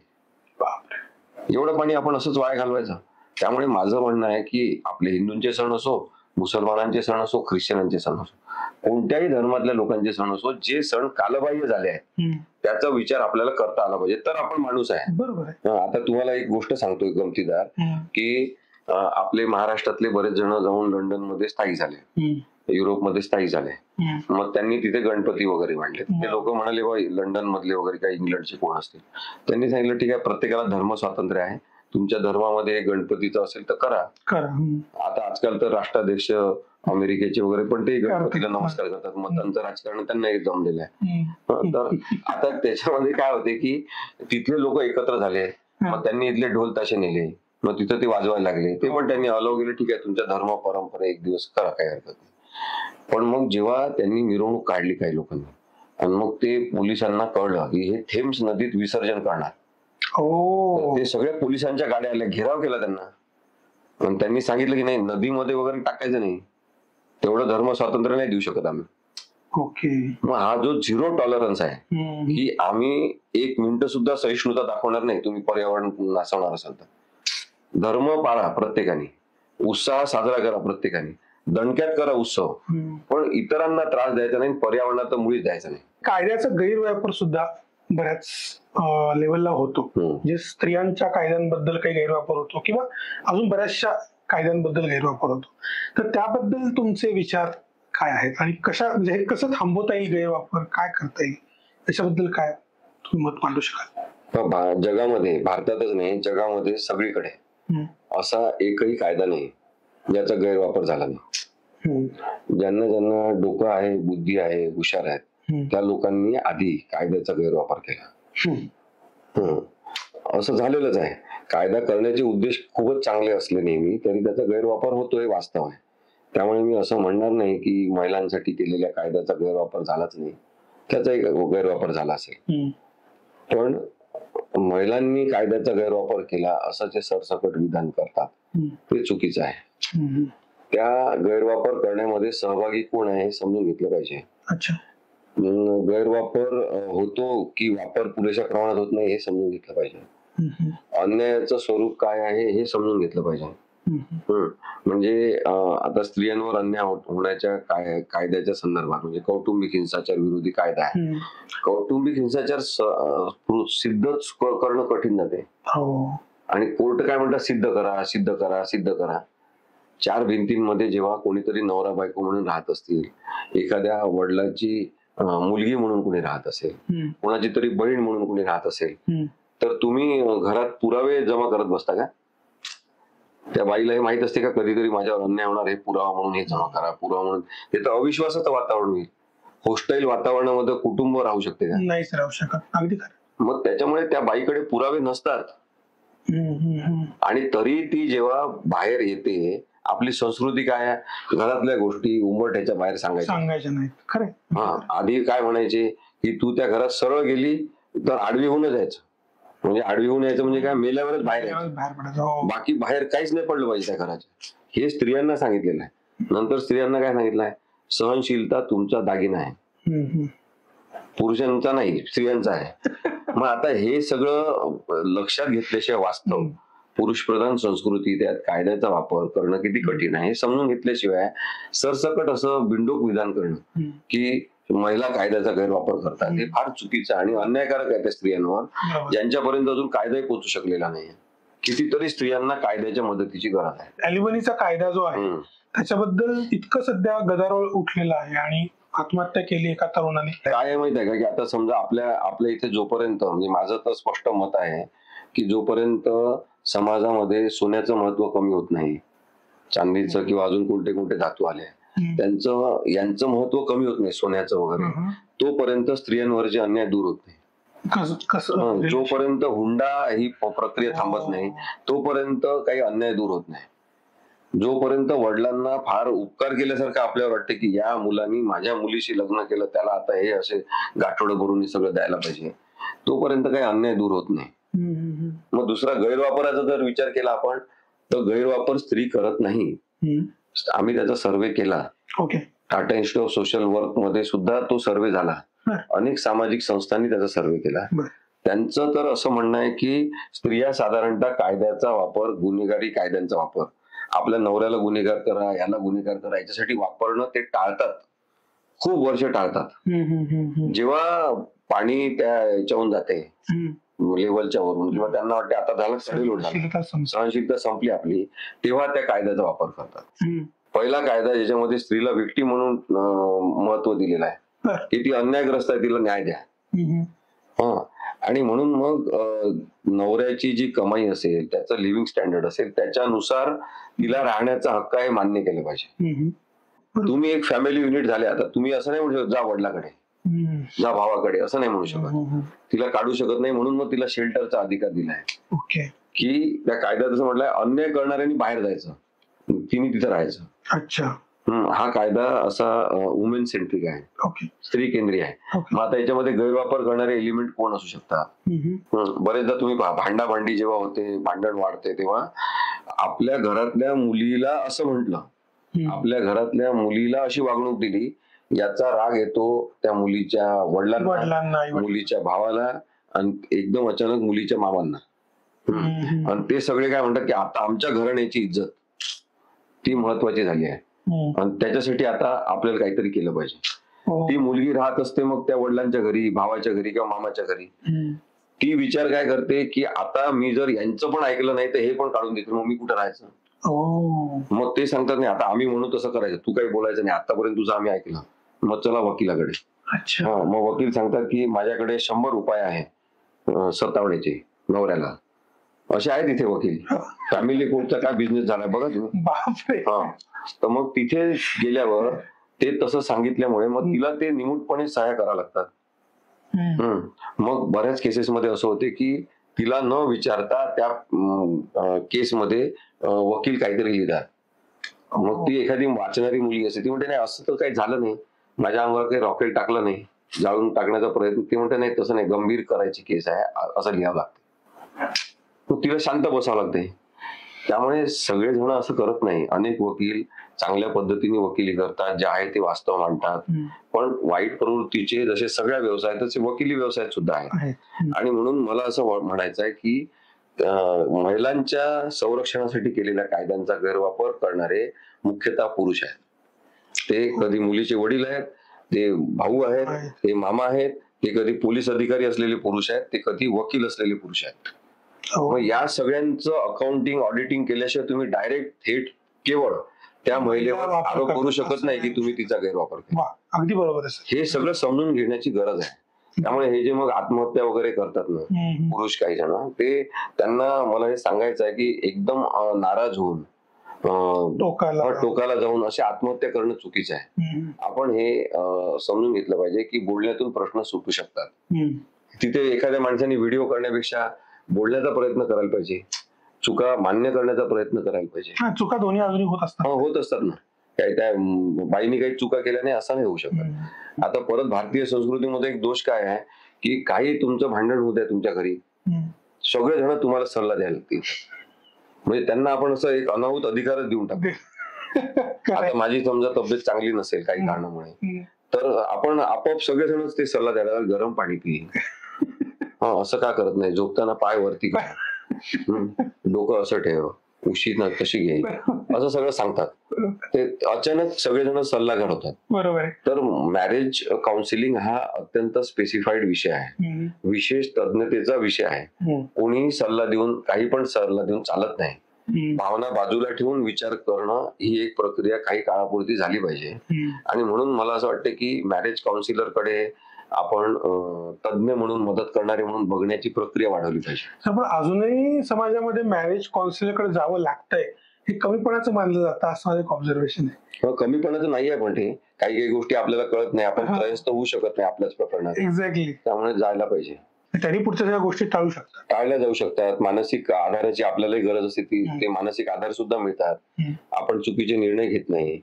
एवढं पाणी आपण असंच वाया घालवायचं? त्यामुळे माझं म्हणणं आहे की आपले हिंदूंचे सण असो, मुसलमानांचे सण असो, ख्रिश्चनांचे सण असो, कोणत्याही धर्मातल्या लोकांचे सण असो, जे सण कालबाह्य झाले आहेत त्याचा विचार आपल्याला करता आला पाहिजे, तर आपण माणूस आहे. बरोबर. आता तुम्हाला एक गोष्ट सांगतोय गमतीदार, की आपले महाराष्ट्रातले बरेच जण जाऊन लंडन मध्ये स्थायिक झाले, युरोपमध्ये स्थायिक झाले. मग त्यांनी तिथे गणपती वगैरे मांडले. ते लोक म्हणाले बा लंडन मधले वगैरे काही इंग्लंडचे कोण असतील, त्यांनी सांगितलं ठीक आहे, प्रत्येकाला धर्म स्वातंत्र्य आहे, तुमच्या धर्मामध्ये गणपतीचं असेल तर करा. आता आजकाल तर राष्ट्राध्यक्ष अमेरिकेचे वगैरे पण ते गणपतीला नमस्कार करतात. मतांचं राजकारण त्यांना एक जमलेलं आहे. तर आता त्याच्यामध्ये काय होते की तिथले लोक एकत्र झाले, मग त्यांनी इथले ढोल ताशे नेले, मग तिथं ते वाजवायला लागले, ते पण त्यांनी अलाव केले, ठीक आहे तुमच्या धर्म परंपरा एक दिवस करा, काही हरकत नाही. पण मग जेव्हा त्यांनी मिरवणूक काढली काही लोकांनी आणि मग ते पोलिसांना कळलं की हे थेम्स नदीत विसर्जन करणार, ते सगळ्या पोलिसांच्या गाड्या आल्या, घेराव केला त्यांना. पण त्यांनी सांगितलं की नाही, नदीमध्ये वगैरे टाकायचं नाही, तेवढं धर्म स्वातंत्र्य नाही देऊ शकत आम्ही. मग हा जो 0 टॉलरन्स आहे की आम्ही 1 मिनिट सुद्धा सहिष्णुता दाखवणार नाही तुम्ही पर्यावरण नासवणार असाल तर. धर्म पाळा प्रत्येकाने, उत्साह साजरा करा प्रत्येकाने, दणक्यात करा उत्सव, पण इतरांना त्रास द्यायचा नाही, पर्यावरणात मुळीच द्यायचा नाही. कायद्याचा गैरवापर सुद्धा बऱ्याच लेवलला होतो. जे स्त्रियांच्या कायद्यांबद्दल काही गैरवापर होतो किंवा अजून बऱ्याचशा कायद्यांबद्दल गैरवापर होतो, तर त्याबद्दल तुमचे विचार काय आहेत आणि म्हणजे हे कसं थांबवता येईल, गैरवापर काय करता येईल, त्याच्याबद्दल काय तुम्ही मत मांडू शकाल? जगामध्ये, भारतातच नाही जगामध्ये सगळीकडे असा एकही कायदा नाही ज्याचा गैरवापर झाला नाही. ज्यांना ज्यांना डोकं आहे, बुद्धी आहे, हुशार आहेत, त्या लोकांनी आधी कायद्याचा गैरवापर केला. असं झालेलंच आहे. कायदा करण्याचे उद्देश खूपच चांगले असले नेहमी, तरी त्याचा गैरवापर होतोय, वास्तव आहे. त्यामुळे मी असं म्हणणार नाही की महिलांसाठी केलेल्या कायद्याचा गैरवापर झालाच नाही, त्याचाही गैरवापर झाला असेल. पण महिलांनी कायद्याचा गैरवापर केला असं जे सरसकट विधान करतात ते चुकीचं आहे. त्या गैरवापर करण्यामध्ये सहभागी कोण आहे हे समजून घेतलं पाहिजे. गैरवापर होतो की वापर पुरेशा प्रमाणात होत नाही हे समजून घेतलं पाहिजे. अन्यायाचं स्वरूप काय आहे हे समजून घेतलं पाहिजे. म्हणजे आता स्त्रियांवर अन्याय होण्याच्या कायद्याच्या संदर्भात म्हणजे कौटुंबिक हिंसाचार विरोधी कायदा आहे. कौटुंबिक हिंसाचार सिद्धच करणं कठीण जाते आणि कोर्ट काय म्हणतात, सिद्ध करा, सिद्ध करा, सिद्ध करा. 4 भिंतींमध्ये जेव्हा कोणीतरी नवरा बायको म्हणून राहत असतील, एखाद्या वडिलांची मुलगी म्हणून कुणी राहत असेल, कोणाची तरी बहीण म्हणून कुणी राहत असेल, तर तुम्ही घरात पुरावे जमा करत बसता का? त्या बाईला हे माहित असते का कधीतरी माझ्यावर अन्याय होणार, हे पुरावा म्हणून हे जमा करा, पुरावा म्हणून. हे तर अविश्वासाचं वातावरण होईल. होस्टाईल वातावरणामध्ये कुटुंब राहू शकते का? नाहीच राहू शकत. अगदी खरं. मग त्याच्यामुळे त्या बाईकडे पुरावे नसतात. आणि तरी ती जेव्हा बाहेर येते, आपली संस्कृती काय आहे, घरातल्या गोष्टी उंबरठ्याच्या बाहेर सांगायच्या नाहीत. खरं. हा, आधी काय म्हणायचे की तू त्या घरात सरळ गेली तर आडवी होऊन जायचं. म्हणजे आडवी होऊन यायचं म्हणजे काय, मेल्यावरच बाहेर यायचं. बाहेर पडायचं. बाकी बाहेर काहीच नाही पडलं पाहिजे त्या घराच्या. हे स्त्रियांना सांगितलेलं आहे. नंतर स्त्रियांना काय सांगितलं आहे, सहनशीलता तुमचा दागिना आहे, पुरुषांचा नाही, स्त्रियांचा आहे. मग आता हे सगळं लक्षात घेतल्याशिवाय वास्तव पुरुष प्रधान संस्कृती, त्यात कायद्याचा वापर करणं किती कठीण आहे हे समजून घेतल्याशिवाय सरसकट असं बिंडोक विधान करणं की महिला कायद्याचा गैरवापर करतात, हे फार चुकीचं आणि अन्यायकारक आहे त्या स्त्रियांवर, ज्यांच्यापर्यंत अजून कायदाही पोहोचू शकलेला नाही. कितीतरी स्त्रियांना कायद्याच्या मदतीची गरज आहे. अॅलिमनीचा कायदा जो आहे त्याच्याबद्दल इतकं सध्या गदारोळ उठलेला आहे आणि आत्महत्या केली एका तरुणाने. काय आहे माहित आहे का, की आता समजा आपल्या इथे जोपर्यंत, म्हणजे माझं तर स्पष्ट मत आहे की जोपर्यंत समाजामध्ये सोन्याचं महत्व कमी होत नाही, चांदीचं किंवा अजून कोणते कोणते धातू आले यांचं महत्व कमी होत नाही, सोन्याचं वगैरे, तोपर्यंत स्त्रियांवरचे अन्याय दूर होत नाही. जोपर्यंत हुंडा ही प्रक्रिया थांबत नाही तोपर्यंत काही अन्याय दूर होत नाही. जोपर्यंत वडिलांना फार उपकार केल्यासारखं आपल्याला वाटतं की या मुलांनी माझ्या मुलीशी लग्न केलं, त्याला आता हे असे गाठोडं भरून सगळं द्यायला पाहिजे, तोपर्यंत काही अन्याय दूर होत नाही. मग दुसरा गैरवापराचा जर विचार केला आपण, तर गैरवापर स्त्री करत नाही. आम्ही त्याचा सर्व्हे केला. Tata institute of social work मध्ये सुद्धा तो सर्व्हे झाला. अनेक सामाजिक संस्थांनी त्याचा सर्व्हे केला. त्यांचं तर असं म्हणणं आहे की स्त्रिया साधारणतः कायद्याचा वापर, गुन्हेगारी कायद्यांचा वापर, आपल्या नवऱ्याला गुन्हेगार करा, याला गुन्हेगार करा, याच्यासाठी वापरणं ते टाळतात, खूप वर्ष टाळतात. जेव्हा पाणी त्या याच्याहून जाते लेवलच्या वरून, किंवा त्यांना वाटते आता झालं सडेलोट झालं, सहनशीलता संपली आपली, तेव्हा त्या कायद्याचा वापर करतात. पहिला कायदा ज्याच्यामध्ये स्त्रीला व्यक्ती म्हणून महत्व दिलेलं आहे की ती अन्यायग्रस्त आहे, तिला न्याय द्या. आणि म्हणून मग नवऱ्याची जी कमाई असेल, त्याचं लिव्हिंग स्टँडर्ड असेल, त्याच्यानुसार तिला राहण्याचा हक्क आहे मान्य केलं पाहिजे. तुम्ही एक फॅमिली युनिट झाले, आता तुम्ही असं नाही म्हणू शकत जा वडिलाकडे, जा भावाकडे, असं नाही म्हणू शकत. तिला काढू शकत नाही, म्हणून मग तिला शेल्टरचा अधिकार दिलाय की त्या कायद्यात असं म्हटलंय अन्याय करणाऱ्यांनी बाहेर जायचं, तिने तिथं राहायचं. अच्छा. हा कायदा असा वुमेन सेंट्रिक आहे, स्त्री केंद्रीय आहे. मग आता याच्यामध्ये गैरवापर करणारे एलिमेंट कोण असू शकतात? बरेचदा तुम्ही भांडाभांडी जेव्हा होते, भांडण वाढते, तेव्हा आपल्या घरातल्या मुलीला असं म्हटलं, आपल्या घरातल्या मुलीला अशी वागणूक दिली, याचा राग येतो त्या मुलीच्या वडिलांना, मुलीच्या भावाला, आणि एकदम अचानक मुलीच्या मामांना. आणि ते सगळे काय म्हणतात की आता आमच्या घराण्याची इज्जत ती महत्वाची झाली आहे आणि त्याच्यासाठी आता आपल्याला काहीतरी केलं पाहिजे. ती मुलगी राहत असते मग त्या वडिलांच्या घरी, भावाच्या घरी किंवा मामाच्या घरी. ती विचार काय करते की आता मी जर यांचं पण ऐकलं नाही तर हे पण काढून देतील, मग मी कुठं राहायचं. मग ते सांगतात नाही, आता आम्ही म्हणू तसं करायचं, तू काही बोलायचं नाही, आतापर्यंत तुझं आम्ही ऐकलं, मग चला वकिलाकडे. मग वकील सांगतात की माझ्याकडे 100 उपाय आहे सतावण्याचे नवऱ्याला. असे आहेत तिथे वकील. फॅमिली कोर्टचा काय बिझनेस झालाय बघा तुम्ही. तर मग तिथे गेल्यावर ते तसं सांगितल्यामुळे मग तिला ते निमूटपणे सहाय्य करावं लागतात. मग बऱ्याच केसेसमध्ये असं होते की तिला न विचारता त्या केसमध्ये वकील काहीतरी लिहितात. मग ती एखादी वाचणारी मुलगी असते, ती म्हणते नाही असं तर काही झालं नाही, माझ्या अंगावर काही रॉकेट टाकलं नाही, जाळून टाकण्याचा प्रयत्न. ती म्हणते नाही तसं नाही, गंभीर करायची केस आहे, असं लिहावं लागतं. मग तिला शांत बसावं लागते. त्यामुळे सगळेजण असं करत नाही. अनेक वकील चांगल्या पद्धतीने वकिली करतात, जे आहे ते वास्तव मांडतात, पण वाईट प्रवृत्तीचे जसे सगळ्या व्यवसाय तसे वकिली व्यवसायात सुद्धा आहेत. आणि म्हणून मला असं म्हणायचं आहे की महिलांच्या संरक्षणासाठी केलेल्या कायद्यांचा गैरवापर करणारे मुख्यतः पुरुष आहेत. ते कधी मुलीचे वडील आहेत, ते भाऊ आहेत, ते मामा आहेत, ते कधी पोलीस अधिकारी असलेले पुरुष आहेत, ते कधी वकील असलेले पुरुष आहेत. मग या सगळ्यांचं अकाउंटिंग, ऑडिटिंग केल्याशिवाय तुम्ही डायरेक्ट थेट केवळ त्या महिलेवर आरोप करू शकत नाही की तुम्ही तिचा गैरवापर केला. अगदी बरोबर आहे. हे सगळं समजून घेण्याची गरज आहे. त्यामुळे हे जे मग आत्महत्या वगैरे करतात ना हम्म. पुरुष काही जण, ते त्यांना मला हे सांगायचं आहे की एकदम नाराज होऊन टोकाला जाऊन अशी आत्महत्या करणं चुकीचं आहे. हम्म. आपण हे समजून घेतलं पाहिजे की बोलण्यातून प्रश्न सुटू शकतात. हम्म. तिथे एखाद्या माणसाने व्हिडिओ करण्यापेक्षा बोलण्याचा प्रयत्न करायला पाहिजे, चुका मान्य करण्याचा प्रयत्न करायला पाहिजे. हा, चुका दोन्ही अजूनही होत असतात. होत असतात ना, काय त्या बाईनी काही चुका केल्या नाही असं नाही होऊ शकत. हम्म. आता परत भारतीय संस्कृतीमध्ये एक दोष काय आहे की काही तुमचं भांडण होत आहे तुमच्या घरी, हम्म. सगळे जण तुम्हाला सल्ला द्यायला लागतील, म्हणजे त्यांना आपण असं एक अनाहूत अधिकारच देऊन टाकतो. आता माझी समजा तब्येत चांगली नसेल काही कारणामुळे, हम्म. तर आपण आपोआप सगळेजणच ते सल्ला द्यायला लागले, गरम पाणी पी, असं का करत नाही, झोपताना पाय वरती कर, डोकं असं ठेव, उशी ना तशी घे, असं सगळं सांगतात. ते अचानक सगळेजण सल्ला घडवतात. बरोबर आहे. तर मॅरेज काउन्सिलिंग हा अत्यंत स्पेसिफाईड विषय आहे, हम्म. विशेष तज्ञतेचा विषय आहे. हम्म. कोणीही सल्ला देऊन काही पण सल्ला देऊन चालत नाही. हम्म. भावना बाजूला ठेवून विचार करणं ही एक प्रक्रिया काही काळापुरती झाली पाहिजे. हम्म. आणि म्हणून मला असं वाटतं की मॅरेज काउन्सिलर कडे आपण तज्ञ म्हणून, मदत करणारे म्हणून बघण्याची प्रक्रिया वाढवली पाहिजे. पण अजूनही समाजामध्ये मॅरेज काउन्सिलरकडे जावं लागतंय हे कमीपणाचं मानलं जातं, असं माझं एक ऑब्झर्वेशन आहे. कमीपणाचं नाही आहे, पण ते काही काही गोष्टी आपल्याला कळत नाही, आपण त्रयस्थ होऊ शकत नाही आपल्याच प्रकरणात, एक्झॅक्टली. त्यामुळे जायला पाहिजे. त्यांनी पुढच्या सगळ्या गोष्टी टाळू शकतात, टाळल्या जाऊ शकतात. मानसिक आधाराची आपल्यालाही गरज असते, ते मानसिक आधार सुद्धा मिळतात. आपण चुकीचे निर्णय घेत नाही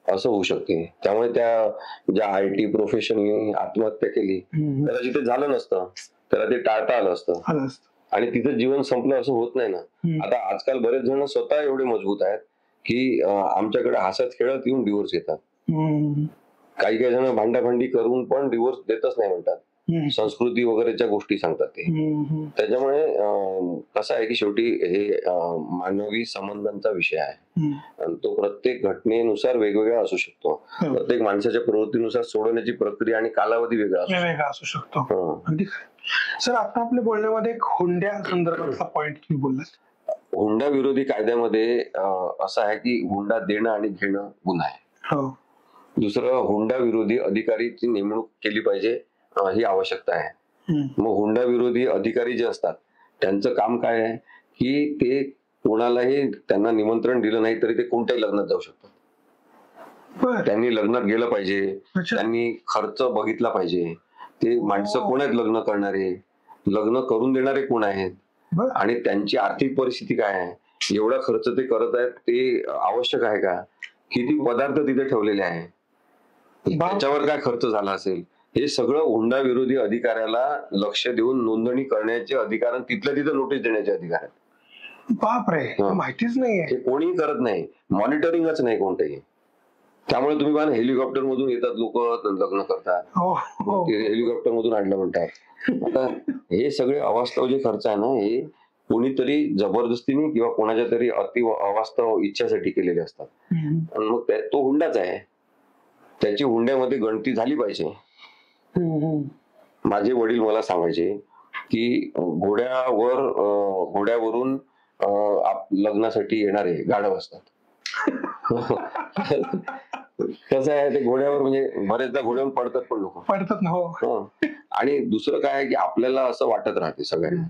असं होऊ शकते. त्यामुळे त्या ज्या IT प्रोफेशनने आत्महत्या केली त्याला जिथे झालं नसतं, त्याला ते टाळता आलं असतं आणि तिथं जीवन संपलं असं होत नाही ना. आता आजकाल बरेच जण स्वतः एवढे मजबूत आहेत की आमच्याकडे हसत खेळत येऊन डिवोर्स घेतात. काही काही जण भांडाभांडी करून पण डिवोर्स देतच नाही म्हणतात, संस्कृती वगैरेच्या गोष्टी सांगतात ते. त्याच्यामुळे कसं आहे की शेवटी हे मानवी संबंधांचा विषय आहे आणि तो प्रत्येक घटनेनुसार वेगवेगळा असू शकतो. प्रत्येक माणसाच्या प्रवृत्तीनुसार सोडवण्याची प्रक्रिया आणि कालावधी वेगळा असू शकतो. सर, आता आपल्या बोलण्यामध्ये एक हुंड्या संदर्भातला पॉइंट तुम्ही बोललात. हुंडा विरोधी कायद्यामध्ये असं आहे की हुंडा देणं आणि घेणं गुन्हा आहे. दुसरं, हुंडा विरोधी अधिकारीची नेमणूक केली पाहिजे ही आवश्यकता आहे. मग हुंडा विरोधी अधिकारी जे असतात त्यांचं काम काय आहे की ते कोणालाही त्यांना निमंत्रण दिलं नाही तरी ते कोणत्याही लग्नात जाऊ शकतात. त्यांनी लग्नात गेलं पाहिजे, त्यांनी खर्च बघितला पाहिजे, ते माणसं कोण आहेत लग्न करणारे, लग्न करून देणारे कोण आहेत आणि त्यांची आर्थिक परिस्थिती काय आहे, एवढा खर्च ते करत आहेत ते आवश्यक आहे का, किती पदार्थ तिथे ठेवलेले आहे, त्याच्यावर काय खर्च झाला असेल, हे सगळं हुंडा विरोधी अधिकाऱ्याला लक्ष देऊन नोंदणी करण्याचे अधिकार, तिथल्या तिथं नोटीस देण्याचे अधिकार आहेत. बापरे, माहितीच नाहीये. हे कोणीही करत नाही, मॉनिटरिंगच नाही कोणतंही. त्यामुळे तुम्ही बघा, हेलिकॉप्टर मधून येतात लोक, लग्न करतात, हेलिकॉप्टर मधून आणलं म्हणतात. आता हे सगळे अवास्तव जे खर्च आहे ना, हे कोणीतरी जबरदस्तीने किंवा कोणाच्या तरी अति अवास्तव इच्छासाठी केलेले असतात. आणि मग तो हुंडाच आहे, त्याची हुंड्यामध्ये गणती झाली पाहिजे. माझे वडील मला सांगायचे की घोड्यावरून लग्नासाठी येणारे गाढव असतात. कसं आहे, ते घोड्यावर म्हणजे बरेचदा घोड्यावर पडतात पण लोक पडतात ना. आणि दुसरं काय आहे की आपल्याला असं वाटत राहते सगळ्यांना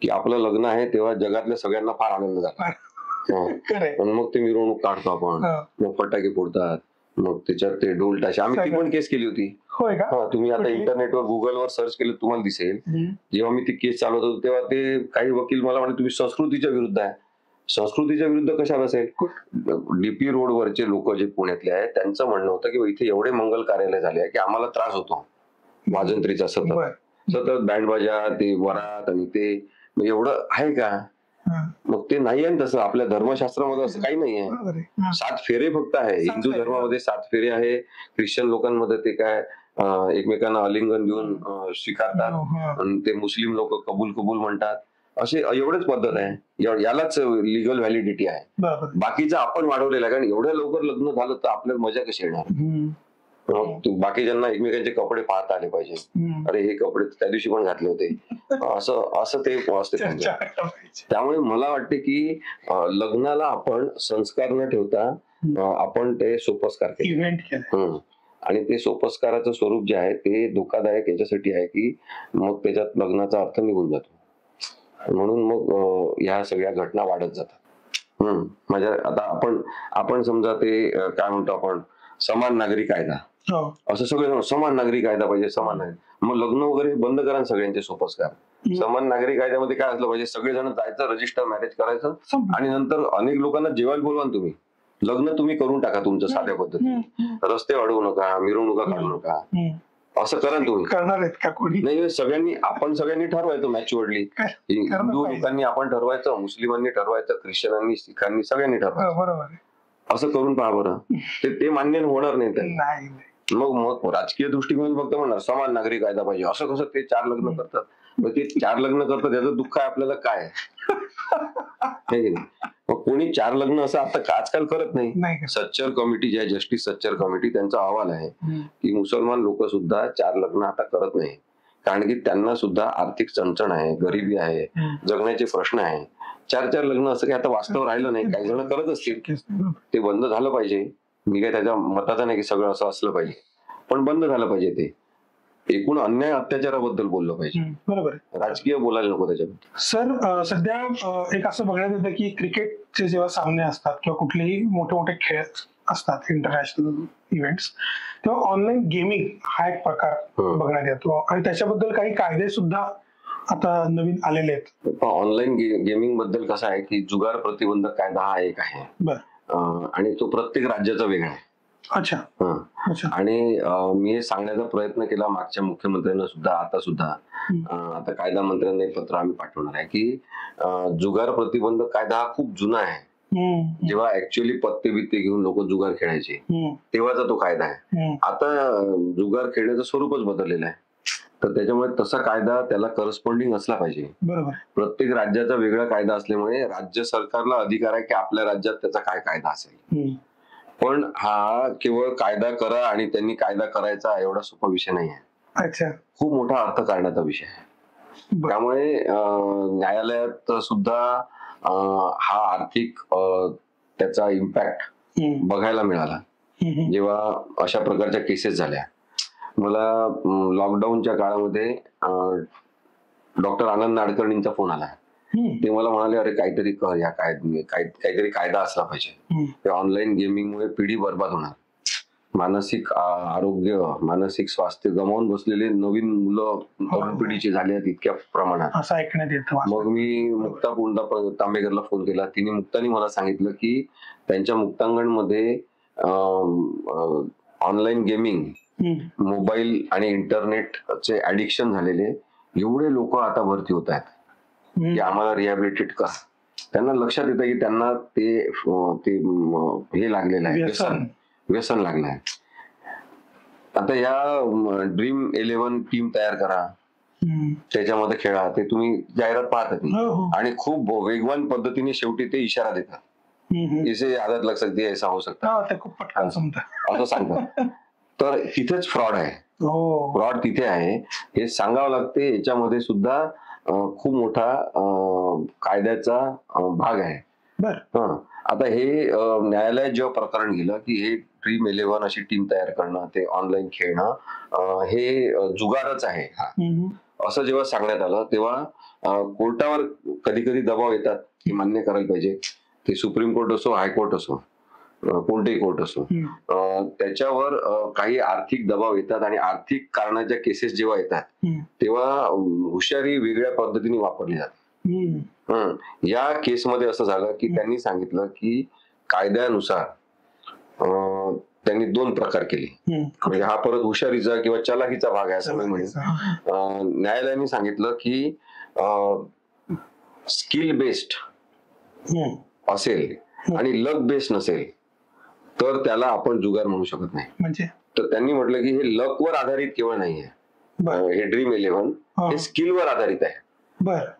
की आपलं लग्न आहे तेव्हा जगातल्या सगळ्यांना फार आनंद झाला, पण मग ते मिरवणूक काढतो आपण, मग फटाके फोडतात, मग त्याच्यात ते ढोल ताशे. आम्ही ती पण केस केली होती. तुम्ही आता इंटरनेटवर गुगलवर सर्च केलं तुम्हाला दिसेल. जेव्हा मी ती केस चालवत होतो तेव्हा ते काही वकील मला म्हणे तुम्ही संस्कृतीच्या विरुद्ध आहे. संस्कृतीच्या विरुद्ध कशाला असेल? DP रोडवरचे लोक जे पुण्यातले आहेत त्यांचं म्हणणं होतं की इथे एवढे मंगल कार्यालय झाले आहे की आम्हाला त्रास होतो वाजंत्रीचा, सतत बँडबाजा, ते वरात आणि ते एवढं आहे का? मग ते नाही आहे तसं. आपल्या धर्मशास्त्रामध्ये असं काही नाही आहे. 7 फेरे फक्त आहे. हिंदू धर्मामध्ये 7 फेरे आहे. ख्रिश्चन लोकांमध्ये ते काय एकमेकांना आलिंगन देऊन स्वीकारतात आणि ते मुस्लिम लोक कबूल म्हणतात. असे एवढेच पद्धत आहे, यालाच लिगल व्हॅलिडिटी आहे. बाकीचं आपण वाढवलेलं आहे, कारण एवढ्या लवकर लग्न झालं तर आपल्याला मजा कशी येणार? बाकीच्यांना एकमेकांचे कपडे पाहता आले पाहिजे. अरे हे कपडे त्या दिवशी पण घातले होते, असं ते असते. त्यामुळे मला वाटते की लग्नाला आपण संस्कार न ठेवता आपण ते सोपस्कार केले आणि ते सोपस्काराचं स्वरूप जे आहे ते धोकादायक याच्यासाठी आहे की मग त्याच्यात लग्नाचा अर्थ निघून जातो, म्हणून मग ह्या सगळ्या घटना वाढत जातात. म्हणजे आता आपण समजा ते काय म्हणतो आपण समान नागरी कायदा, हो. असं सगळे समान नागरी कायदा पाहिजे, समान नागरी, मग लग्न वगैरे बंद करा ना सगळ्यांचे सोपस्कार. समान नागरी कायद्यामध्ये काय असलं पाहिजे, सगळेजण जायचं, रजिस्टर मॅरेज करायचं आणि नंतर अनेक लोकांना जेवायला बोलवा तुम्ही, लग्न तुम्ही करून टाका तुमचं साध्या पद्धतीने, रस्ते वाढवू नका, मिरवणुका काढू नका, असं करा ना तुम्ही. करणार आहेत का कोणी? नाही, सगळ्यांनी ठरवायचं मॅच्युअर्डली. हिंदू लोकांनी आपण ठरवायचं, मुस्लिमांनी ठरवायचं, ख्रिश्चनांनी, सिखांनी, सगळ्यांनी ठरवायचं. बरोबर आहे. असं करून पहा बरं, ते मान्य होणार नाही त्यांना. नाही. मग राजकीय दृष्टिकोन फक्त म्हणणार समान नागरी कायदा पाहिजे, असं कसं ते 4 लग्न करतात. मग ते 4 लग्न करतात त्याचं दुःख आहे आपल्याला काय है की नाही? मग कोणी 4 लग्न असं आता आजकाल करत नाही. सच्चर कमिटी जी आहे, जस्टिस सच्चर कमिटी, त्यांचा अहवाल आहे की मुसलमान लोक सुद्धा 4 लग्न आता करत नाही, कारण की त्यांना सुद्धा आर्थिक चणचण आहे, गरिबी आहे, जगण्याचे प्रश्न आहे. 4 लग्न असं काही आता वास्तव राहिलं नाही. काही जण करत असतील, ते बंद झालं पाहिजे. मी काय त्याच्या मताचा नाही की सगळं असं असलं पाहिजे, पण बंद झालं पाहिजे. ते एकूण अन्याय अत्याचाराबद्दल बोललं पाहिजे, बरोबर, राजकीय बोलायला नको त्याच्याबद्दल. सर, सध्या एक असं बघण्यात येतं की क्रिकेटचे जेव्हा सामने असतात किंवा कुठलेही मोठे मोठे खेळ असतात, इंटरनॅशनल इव्हेंट्स, तेव्हा ऑनलाईन गेमिंग हा एक प्रकार बघण्यात येतो आणि त्याच्याबद्दल काही कायदे सुद्धा आता नवीन आलेले आहेत. ऑनलाईन गेमिंग बद्दल कसं आहे की जुगार प्रतिबंधक कायदा हा एक आहे. आणि तो प्रत्येक राज्याचा वेगळा आहे. अच्छा. आणि मी हे सांगण्याचा प्रयत्न केला मागच्या मुख्यमंत्र्यांना सुद्धा, आता सुद्धा. आता कायदा मंत्र्यांना एक पत्र आम्ही पाठवणार आहे की जुगार प्रतिबंधक कायदा हा खूप जुना आहे. जेव्हा ऍक्च्युअली पत्ते बित्ते घेऊन लोक जुगार खेळायचे तेव्हाचा तो कायदा आहे. आता जुगार खेळण्याचं स्वरूपच बदललेलं आहे, तर त्याच्यामुळे तसा कायदा त्याला करस्पॉन्डिंग असला पाहिजे. बरोबर. प्रत्येक राज्याचा वेगळा कायदा असल्यामुळे राज्य सरकारला अधिकार आहे की आपल्या राज्यात त्याचा काय कायदा असेल. पण हा केवळ कायदा करा आणि त्यांनी कायदा करायचा एवढा सोपा विषय नाही आहे. अच्छा. खूप मोठा अर्थ काढण्याचा विषय आहे. त्यामुळे न्यायालयात सुद्धा हा आर्थिक त्याचा इम्पॅक्ट बघायला मिळाला जेव्हा अशा प्रकारच्या केसेस झाल्या. मला लॉकडाऊनच्या काळामध्ये डॉक्टर आनंद नाडकर्णींचा फोन आला. ते मला म्हणाले, अरे काहीतरी कर, या काहीतरी कायदा असला पाहिजे. ऑनलाईन गेमिंगमुळे पिढी बर्बाद होणार, मानसिक आरोग्य, मानसिक स्वास्थ्य गमावून बसलेले नवीन मुलं तरुण पिढीची झाली आहेत इतक्या प्रमाणात, असं ऐकण्यात येतं. मग मी मुक्ता पुंडा तांबेकरला फोन केला. तिने मुक्तानी मला सांगितलं की त्यांच्या मुक्तांगणमध्ये ऑनलाईन गेमिंग, मोबाईल आणि इंटरनेटचे ऍडिक्शन झालेले एवढे लोक आता भरती होत आहेत की आम्हाला रिहॅबिलिटेट करा. त्यांना लक्षात येतं की त्यांना ते हे लागलेलं आहे, व्यसन लागलं आहे. आता या ड्रीम 11 टीम तयार करा, त्याच्यामध्ये खेळा, ते तुम्ही जाहिरात पाहतात आणि खूप वेगवान पद्धतीने शेवटी ते इशारा देतात, इसे आदत लग सकती है, ऐसा हो सकता है, खूप पटकन असं सांगतात. तर तिथेच फ्रॉड आहे. फ्रॉड तिथे आहे हे सांगावं लागते. याच्यामध्ये सुद्धा खूप मोठा कायद्याचा भाग आहे. आता हे न्यायालयात जेव्हा प्रकरण गेलं की हे ड्रीम 11 अशी टीम तयार करणं, ते ऑनलाईन खेळणं हे जुगारच आहे असं जेव्हा सांगण्यात आलं तेव्हा कोर्टावर कधी कधी दबाव येतात की मान्य करायला पाहिजे. ते सुप्रीम कोर्ट असो, हायकोर्ट असो, कोणतेही कोर्ट असो, त्याच्यावर काही आर्थिक दबाव येतात आणि आर्थिक कारणाच्या केसेस जेव्हा येतात तेव्हा हुशारी वेगळ्या पद्धतीने वापरली जाते. या केसमध्ये असं झालं की त्यांनी सांगितलं की कायद्यानुसार त्यांनी 2 प्रकार केले. म्हणजे हा परत हुशारीचा किंवा चलाखीचा भाग आहे असं मी म्हणेन. न्यायालयाने सांगितलं की स्किल बेस्ड असेल आणि लक बेस्ड नसेल तर त्याला आपण जुगार म्हणू शकत नाही. म्हणजे तर त्यांनी म्हटलं की हे लक वर आधारित केवळ नाहीये, हे ड्रीम 11 हे स्किल वर आधारित आहे.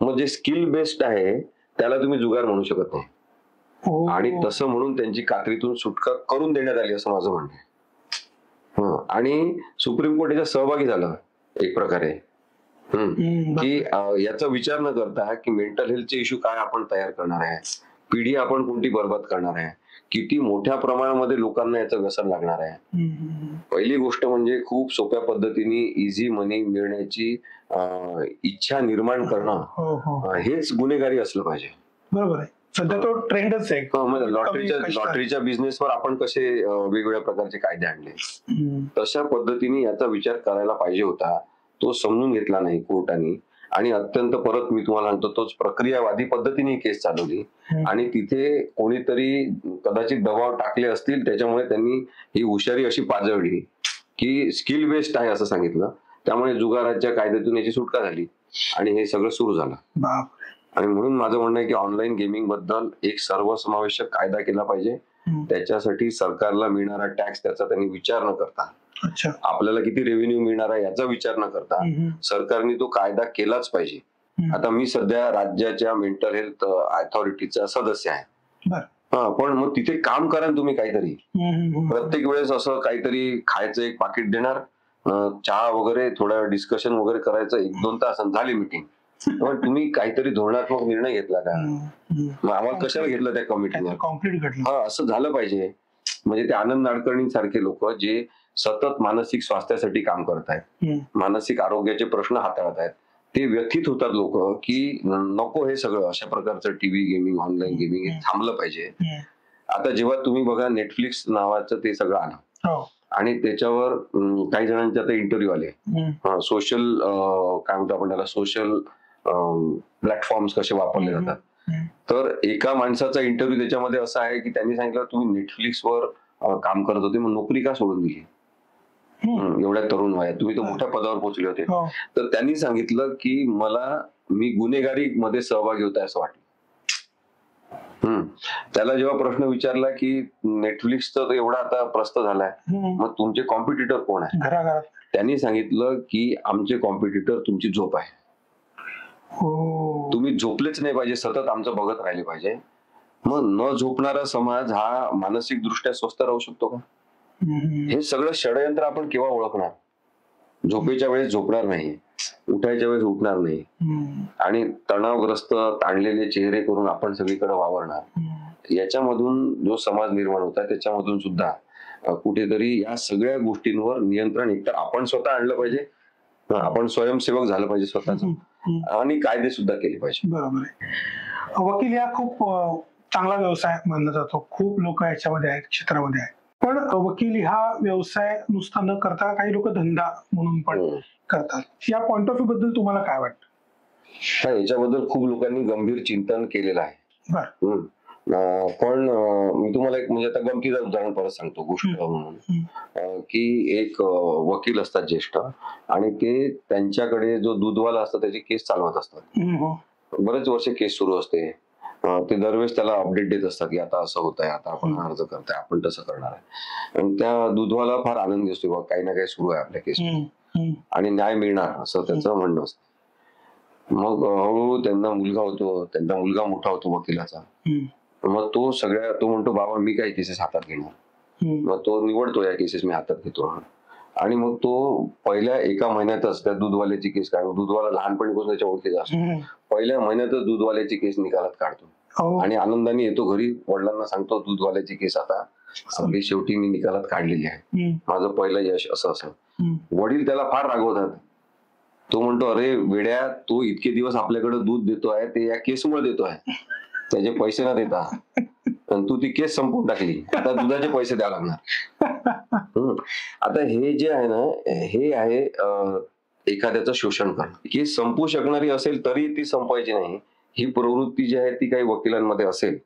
मग जे स्किल बेस्ड आहे त्याला तुम्ही जुगार म्हणू शकत नाही. आणि तसं म्हणून त्यांची कात्रीतून सुटका करून देण्यात आली असं माझं म्हणणं आहे. आणि सुप्रीम कोर्ट याच्यात सहभागी झालं एक प्रकारे की याचा विचार न करता की मेंटल हेल्थचे इश्यू काय आपण तयार करणार आहे, पिढी आपण कोणती बरबाद करणार आहे, किती मोठ्या प्रमाणामध्ये लोकांना याचं व्यसन लागणार आहे. पहिली गोष्ट म्हणजे खूप सोप्या पद्धतीने इझी मनी मिळण्याची इच्छा निर्माण करणं, हो हो हेच गुन्हेगारी असलं पाहिजे. बरोबर आहे. सध्या तो ट्रेंडच आहे. म्हणजे कमी कष्टात. लॉटरीच्या बिझनेसवर आपण कसे वेगवेगळ्या प्रकारचे कायदे आणले, हम्म. तशा पद्धतीने याचा विचार करायला पाहिजे होता. तो समजून घेतला नाही कोर्टाने आणि अत्यंत, परत मी तुम्हाला सांगतो, तोच प्रक्रियावादी पद्धतीने केस चालवली आणि तिथे कोणीतरी कदाचित दबाव टाकले असतील, त्याच्यामुळे त्यांनी ही हुशारी अशी पाजळली की स्किल बेस्ड आहे असं सांगितलं. त्यामुळे जुगाराच्या कायद्यातून याची सुटका झाली आणि हे सगळं सुरू झालं. बापरे. आणि म्हणून माझं म्हणणं आहे की ऑनलाईन गेमिंग बद्दल एक सर्वसमावेशक कायदा केला पाहिजे. त्याच्यासाठी सरकारला मिळणारा टॅक्स त्याचा त्यांनी विचार न करता, अच्छा. आपल्याला किती रेव्हेन्यू मिळणार आहे याचा विचार न करता सरकारने तो कायदा केलाच पाहिजे. आता मी सध्या राज्याच्या मेंटल हेल्थ अथॉरिटीचा सदस्य आहे. बरं. पण मग तिथे काम करा ना तुम्ही काहीतरी. प्रत्येक वेळेस असं काहीतरी खायचं एक पाकिट देणार, चहा वगैरे, थोडं डिस्कशन वगैरे करायचं, 1-2 तास झाली मीटिंग. पण तुम्ही काहीतरी धोरणात्मक निर्णय घेतला का? मग आम्हाला कशाला घेतलं त्या कमिटीने? कॉम्प्लीट घडलं. हा, असं झालं पाहिजे. म्हणजे ते आनंद नाडकर्णी सारखे लोक जे सतत मानसिक स्वास्थ्यासाठी काम करत आहेत, मानसिक आरोग्याचे प्रश्न हाताळत आहेत, ते व्यथित होतात लोक की नको हे सगळं अशा प्रकारचं टीव्ही गेमिंग, ऑनलाईन गेमिंग हे थांबलं पाहिजे. आता जेव्हा तुम्ही बघा नेटफ्लिक्स नावाचं ते सगळं आलं आणि त्याच्यावर काही जणांचे आता इंटरव्ह्यू आले, सोशल काय म्हणतो आपण त्याला, सोशल प्लॅटफॉर्म्स कसे वापरले जातात. तर एका माणसाचा इंटरव्ह्यू त्याच्यामध्ये असा आहे की त्यांनी सांगितलं तुम्ही नेटफ्लिक्सवर काम करत होते, मग नोकरी का सोडून दिली एवढ्या तरुण वयात, तुम्ही तर मोठ्या पदावर पोहोचले होते. तर त्यांनी सांगितलं की मी गुन्हेगारी मध्ये सहभागी होत आहे असं वाटलं. त्याला जेव्हा प्रश्न विचारला की नेटफ्लिक्सचं तर एवढा आता प्रस्त झालाय, मग तुमचे कॉम्पिटिटर कोण आहे? घराघरात. त्यांनी सांगितलं की आमचे कॉम्पिटिटर तुमची झोप आहे. तुम्ही झोपलेच नाही पाहिजे, सतत आमचं बघत राहिले पाहिजे. मग न झोपणारा समाज हा मानसिक दृष्ट्या स्वस्थ राहू शकतो का? हे सगळं षडयंत्र आपण केव्हा ओळखणार? झोपेच्या वेळेस झोपणार नाही, उठायच्या वेळेस उठणार नाही आणि तणावग्रस्त ताणलेले चेहरे करून आपण सगळीकडे वावरणार. याच्यामधून जो समाज निर्माण होता त्याच्यामधून सुद्धा कुठेतरी या सगळ्या गोष्टींवर नियंत्रण एकतर आपण स्वतः आणलं पाहिजे, आपण स्वयंसेवक झालं पाहिजे स्वतःच, आणि कायदे सुद्धा केले पाहिजे. बरोबर आहे. वकील हा खूप चांगला व्यवसाय मानला जातो, खूप लोक याच्यामध्ये आहेत, क्षेत्रामध्ये आहेत. पण वकिली हा व्यवसाय नुसता न करता काही लोक धंदा म्हणून पण करतात. या पॉइंट ऑफ व्ह्यू बद्दल तुम्हाला काय वाटतं? याच्याबद्दल खूप लोकांनी गंभीर चिंतन केलेलं आहे. पण मी तुम्हाला एक म्हणजे आता गमतीदार उदाहरण परत सांगतो गोष्ट म्हणून, की एक वकील असतात ज्येष्ठ आणि ते त्यांच्याकडे जो दूधवाला असतो त्याची केस चालवत असतात. बरेच वर्ष केस सुरू असते. ते दरवेळेस त्याला अपडेट देत असतात की आता असं होत आहे, आता आपण अर्ज करताय, आपण तसं करणार आहे. आणि त्या दूधवाला फार आनंदी असतो, बघ काही ना काही सुरू आहे आपल्या केस आणि न्याय मिळणार असं त्याचं म्हणणं असतं. मग हळूहळू त्यांना मुलगा होतो, त्यांचा मुलगा मोठा होतो वकिलाचा. मग तो म्हणतो बाबा मी काही केसेस हातात घेणार. मग तो निवडतो या केसेस मी हातात घेतो. आणि मग तो पहिल्या एका महिन्यातच त्या दूधवाल्याची केस काढतो. दूधवाला लहानपणीपासून त्याच्या ओळखीचा असतो. पहिल्या महिन्यातच दूधवाल्याची केस निकालात काढतो आणि आनंदाने येतो घरी, वडिलांना सांगतो दूधवाल्याची केस आता आपली शेवटी मी निकालात काढलेली आहे, माझं पहिलं यश असं असं. वडील त्याला फार रागवतात. तो म्हणतो अरे वेड्या, तो इतके दिवस आपल्याकडे दूध देतोय ते या केसमुळे देतोय, त्याचे पैसे न देता, आणि तू ती केस संपवून टाकली, आता दुधाचे पैसे द्यावे लागणार. आता हे जे आहे ना, हे आहे एखाद्याचं शोषण करणं. केस संपू शकणारी असेल तरी ती संपवायची नाही, ही प्रवृत्ती जी आहे ती काही वकिलांमध्ये असेल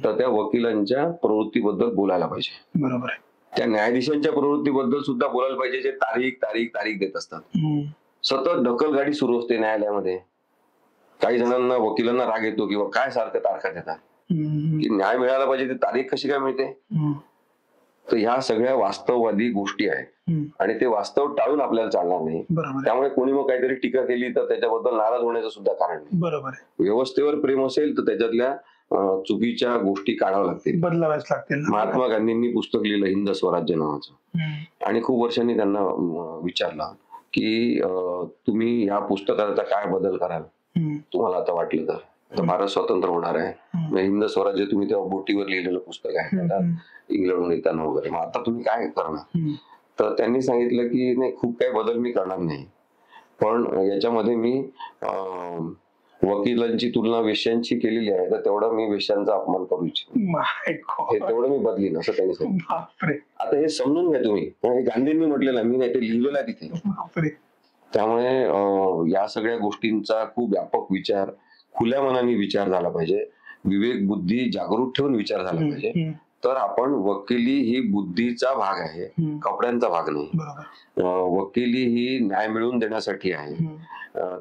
तर त्या वकिलांच्या प्रवृत्तीबद्दल बोलायला पाहिजे. बरोबर आहे. त्या न्यायाधीशांच्या प्रवृत्तीबद्दल सुद्धा बोलायला पाहिजे, जे तारीख देत असतात. सतत ढकलगाडी सुरू असते न्यायालयामध्ये. काही जणांना वकिलांना राग येतो किंवा काय सारखं तारखा देतात की न्याय मिळाला पाहिजे, ती तारीख कशी काय मिळते? तर ह्या सगळ्या वास्तववादी गोष्टी आहेत आणि ते वास्तव टाळून आपल्याला चालणार नाही. त्यामुळे कोणी मग काहीतरी टीका केली तर त्याच्याबद्दल नाराज होण्याचं सुद्धा कारण नाही. बरोबर आहे. व्यवस्थेवर प्रेम असेल तर त्याच्यातल्या चुकीच्या गोष्टी काढाव्या लागतील, बदलाव्याच लागतील. महात्मा गांधींनी पुस्तक लिहिलं हिंद स्वराज्य नावाचं, आणि खूप वर्षांनी त्यांना विचारलं की तुम्ही या पुस्तकाचा काय बदल कराल तुम्हाला आता वाटलं तर? आता भारत स्वतंत्र होणार आहे. मग हिंद स्वराज्य तुम्ही तेव्हा बोटीवर लिहिलेलं पुस्तक आहे आता इंग्लंडहून येताना वगैरे. मग आता तुम्ही काय करणार? तर त्यांनी सांगितलं की नाही, खूप काही बदल मी करणार नाही, पण याच्यामध्ये मी वकिलांची तुलना वेश्यांची केलेली आहे, तर तेवढा मी वेश्यांचा अपमान करू इच्छितो, My God. हे तेवढं मी बदलीन असं त्यांनी सांगितलं. बापरे आता हे समजून घ्या तुम्ही, हे गांधींनी म्हटलेलं आहे, मी नाही, ते लिहिलेलं आहे तिथे. बापरे. त्यामुळे या सगळ्या गोष्टींचा खूप व्यापक विचार, खुल्या मनाने विचार झाला पाहिजे, विवेक बुद्धी जागृत ठेवून विचार झाला पाहिजे. तर आपण, वकिली ही बुद्धीचा भाग आहे, कपड्यांचा भाग नाही. बरोबर. वकिली ही न्याय मिळवून देण्यासाठी आहे.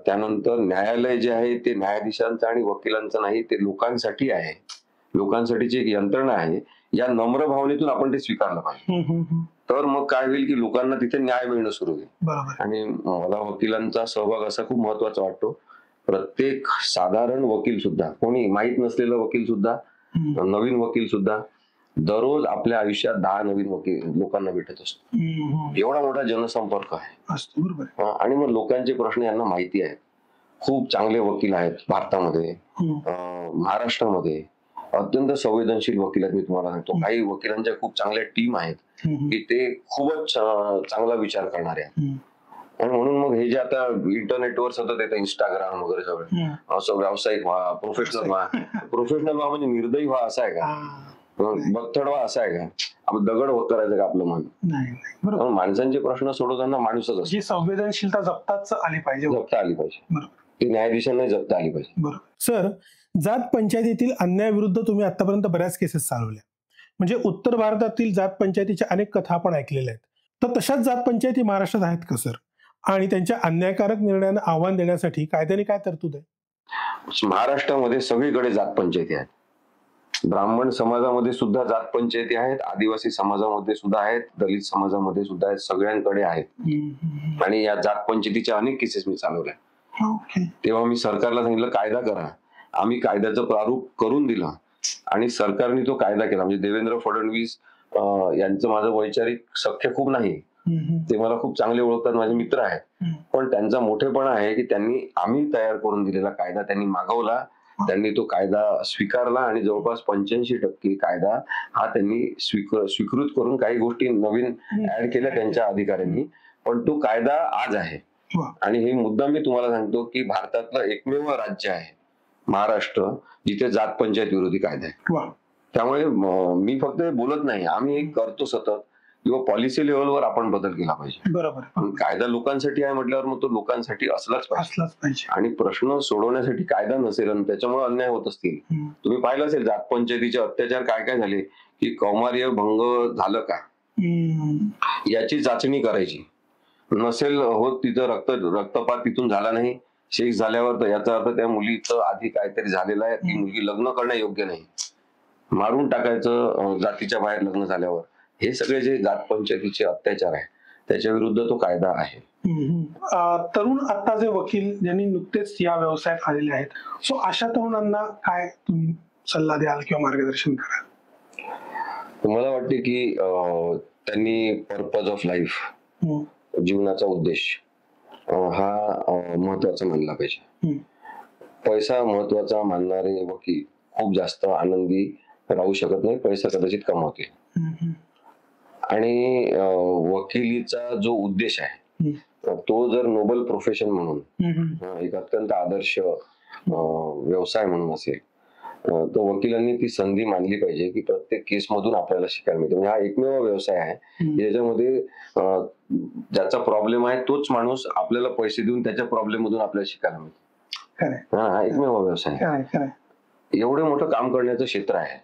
त्यानंतर न्यायालय जे आहे ते न्यायाधीशांचं आणि वकिलांचं नाही, ते लोकांसाठी आहे, लोकांसाठीची एक यंत्रणा आहे. या नम्र भावनेतून आपण ते स्वीकारलं पाहिजे. तर मग काय होईल की लोकांना तिथे न्याय मिळणं सुरू होईल. बरोबर. आणि मला वकिलांचा सहभाग असा खूप महत्वाचा वाटतो. प्रत्येक साधारण वकील सुद्धा, कोणी माहित नसलेला वकील सुद्धा, नवीन वकील सुद्धा दररोज आपल्या आयुष्यात 10 नवीन वकील लोकांना भेटत असतो. एवढा मोठा जनसंपर्क आहे. बरोबर. आणि मग लोकांचे प्रश्न यांना माहिती आहेत. खूप चांगले वकील आहेत भारतामध्ये, महाराष्ट्रामध्ये अत्यंत संवेदनशील वकील आहेत. मी तुम्हाला सांगतो, काही वकिलांच्या खूप चांगल्या टीम आहेत की ते खूपच चांगला विचार करणारे आहेत. आणि म्हणून मग हे जे आता इंटरनेटवर सतत येतं, इंस्टाग्राम वगैरे सगळं, असं व्यावसायिक व्हा, प्रोफेशनल व्हा. प्रोफेशनल व्हा म्हणजे निर्दयी व्हा असं आहे का? बथड व्हा असं आहे का? आपण दगड होत करायचं का आपलं मन? नाही. माणसांचे प्रश्न सोडवताना माणूसच असतो. जी संवेदनशीलता जपताच आली पाहिजे. जपता आली पाहिजे. ती न्यायाधीशांना जपता आली पाहिजे. बरोबर. सर, जात पंचायतीतील अन्यायाविरुद्ध तुम्ही आतापर्यंत बऱ्याच केसेस चालवल्या. म्हणजे उत्तर भारतातील जात पंचायतीच्या अनेक कथा आपण ऐकलेल्या आहेत. तर तशाच जात पंचायती महाराष्ट्रात आहेत का सर? आणि त्यांच्या अन्यायकारक निर्णयांना आव्हान देण्यासाठी कायद्याने काय तरतूद आहे? महाराष्ट्रामध्ये सगळीकडे जात पंचायती आहेत. ब्राह्मण समाजामध्ये सुद्धा जात पंचायती आहेत, आदिवासी समाजामध्ये सुद्धा आहेत, दलित समाजामध्ये सुद्धा आहेत, सगळ्यांकडे आहेत. आणि या जात पंचायतीच्या अनेक केसेस मी चालवल्या. तेव्हा मी सरकारला सांगितलं, कायदा करा. आम्ही कायद्याचं प्रारूप करून दिलं आणि सरकारने तो कायदा केला. म्हणजे देवेंद्र फडणवीस यांचं माझं वैचारिक सख्य खूप नाही, ते मला खूप चांगले ओळखतात, माझे मित्र आहेत. पण त्यांचा मोठेपणा आहे की आम्ही तयार करून दिलेला कायदा त्यांनी मागवला, त्यांनी तो कायदा स्वीकारला आणि जवळपास 85% कायदा हा त्यांनी स्वीकृत करून काही गोष्टी नवीन ऍड केल्या त्यांच्या अधिकाऱ्यांनी. पण तो कायदा आज आहे. आणि हे मुद्दा मी तुम्हाला सांगतो की भारतातलं एकमेव राज्य आहे महाराष्ट्र जिथे जात पंचायत विरोधी कायदा आहे. त्यामुळे मी फक्त बोलत नाही, आम्ही एक करतो सतत, किंवा पॉलिसी लेव्हलवर आपण बदल केला पाहिजे. बरोबर. कायदा लोकांसाठी आहे म्हटल्यावर मग तो लोकांसाठी असलाच पाहिजे. आणि प्रश्न सोडवण्यासाठी कायदा नसेल आणि त्याच्यामुळे अन्याय होत असतील. तुम्ही पाहिलं असेल जात पंचायतीचे अत्याचार काय काय झाले, की कौमार्य भंग झालं का याची चाचणी करायची. नसेल होत तिथं रक्तपात तिथून झाला नाही, शेक झाल्यावर, तर याचा अर्थ त्या मुलीचं आधी काहीतरी झालेलं आहे, ती मुलगी लग्न करणं योग्य नाही, मारून टाकायचं जातीच्या बाहेर लग्न झाल्यावर. हे सगळे जे जात पंचायतीचे अत्याचार आहे त्याच्या विरुद्ध तो कायदा आहे. तरुण आता जे वकील ज्यांनी नुकतेच या व्यवसायात आलेले आहेत, सो अशा तरुणांना काय तुम्ही सल्ला द्याल किंवा मार्गदर्शन कराल? मला वाटते की त्यांनी पर्पज ऑफ लाईफ, जीवनाचा उद्देश हा महत्वाचा मानला पाहिजे. पैसा महत्वाचा मानणारे वकील खूप जास्त आनंदी राहू शकत नाही, पैसा कदाचित कमावतील. आणि वकिलीचा जो उद्देश आहे तो जर नोबल प्रोफेशन म्हणून, एक अत्यंत आदर्श व्यवसाय म्हणून असेल, तर वकिलांनी ती संधी मानली पाहिजे की प्रत्येक केस मधून आपल्याला शिकायला मिळते. म्हणजे हा एकमेव व्यवसाय आहे ज्याच्यामध्ये ज्याचा प्रॉब्लेम आहे तोच माणूस आपल्याला पैसे देऊन त्याच्या प्रॉब्लेम मधून आपल्याला शिकायला मिळते. हा एकमेव व्यवसाय आहे. एवढं मोठं काम करण्याचं क्षेत्र आहे.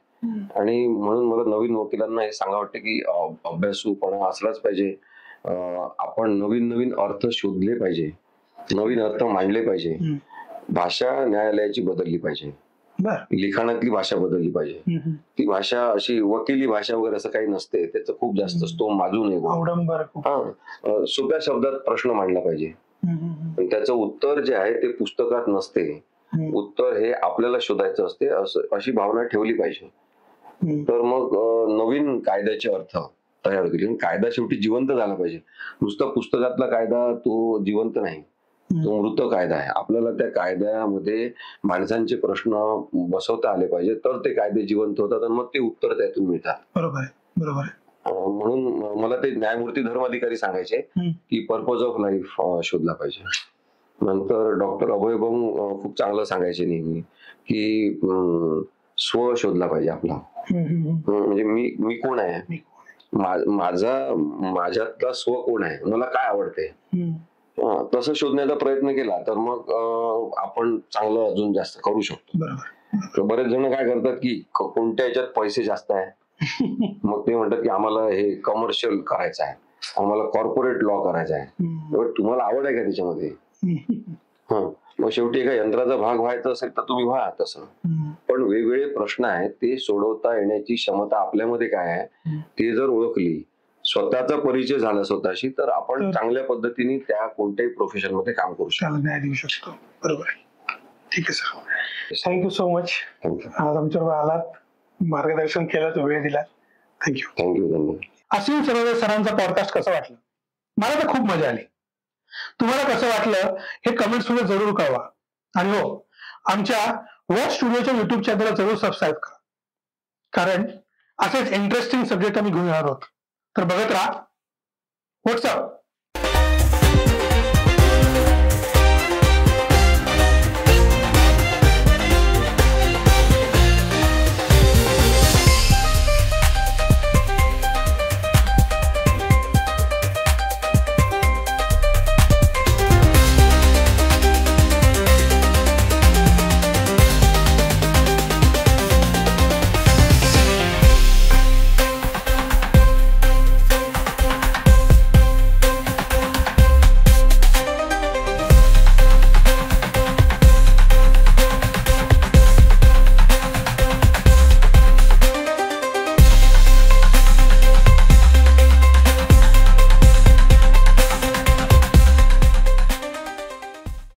आणि म्हणून मला नवीन वकिलांना हे सांगा वाटतं की अभ्यासूपणा असलाच पाहिजे. आपण नवीन नवीन अर्थ शोधले पाहिजे, नवीन अर्थ मांडले पाहिजे. भाषा न्यायालयाची बदलली पाहिजे, लिखाणातली भाषा बदलली पाहिजे. ती भाषा अशी वकिली भाषा वगैरे असं काही नसते, त्याचं खूप जास्त असतो माजू नये. सोप्या शब्दात प्रश्न मांडला पाहिजे. त्याचं उत्तर जे आहे ते पुस्तकात नसते, उत्तर हे आपल्याला शोधायचं असते, अशी भावना ठेवली पाहिजे. तर मग नवीन कायद्याचे अर्थ तयार होतील. कायदा शेवटी जिवंत झाला पाहिजे. नुसता पुस्तकातला कायदा तो जिवंत नाही, तो मृत कायदा आहे. आपल्याला त्या कायद्यामध्ये माणसांचे प्रश्न बसवता आले पाहिजे, तर ते कायदे जिवंत होतात आणि मग ते उत्तर त्यातून मिळतात. बरोबर आहे, बरोबर आहे. म्हणून मला ते न्यायमूर्ती धर्माधिकारी सांगायचे की पर्पज ऑफ लाईफ शोधला पाहिजे. नंतर डॉक्टर अभय बंग खूप चांगलं सांगायचे नेहमी की स्व शोधला पाहिजे आपला. म्हणजे मी कोण आहे, माझ्यातला स्व कोण आहे, मला काय आवडते, तसं शोधण्याचा प्रयत्न केला तर मग आपण चांगलं अजून जास्त करू शकतो. तर बरेच जण काय करतात की कोणत्या याच्यात पैसे जास्त आहे, मग ते म्हणतात की आम्हाला हे कमर्शियल करायचं आहे, आम्हाला कॉर्पोरेट लॉ करायचा आहे. तुम्हाला आवड आहे का त्याच्यामध्ये? मग शेवटी एका यंत्राचा भाग व्हायचा असेल तर तुम्ही व्हा तसं. पण वेगवेगळे प्रश्न आहेत, ते सोडवता येण्याची क्षमता आपल्यामध्ये काय आहे ते जर ओळखली, स्वतःचा परिचय झाला स्वतःशी, तर आपण चांगल्या पद्धतीने त्या कोणत्याही प्रोफेशन मध्ये काम करू शकतो, न्याय देऊ शकतो. बरोबर आहे. ठीक आहे सर, थँक्यू सो मच. आज आमच्याबरोबर आलात, मार्गदर्शन केलं, वेळ दिला. थँक्यू. धन्यवाद. असीम सरोदे सरांचा पॉडकास्ट कसं वाटलं? मला तर खूप मजा आली. तुम्हाला कसं वाटलं हे कमेंट्स मध्ये जरूर कळवा. आणि हो, आमच्या वॉच स्टुडिओच्या युट्यूब चॅनलला जरूर सबस्क्राईब करा, कारण असेच इंटरेस्टिंग सब्जेक्ट आम्ही घेऊन येणार आहोत. तर बघत राहा. व्हॉट्सअप.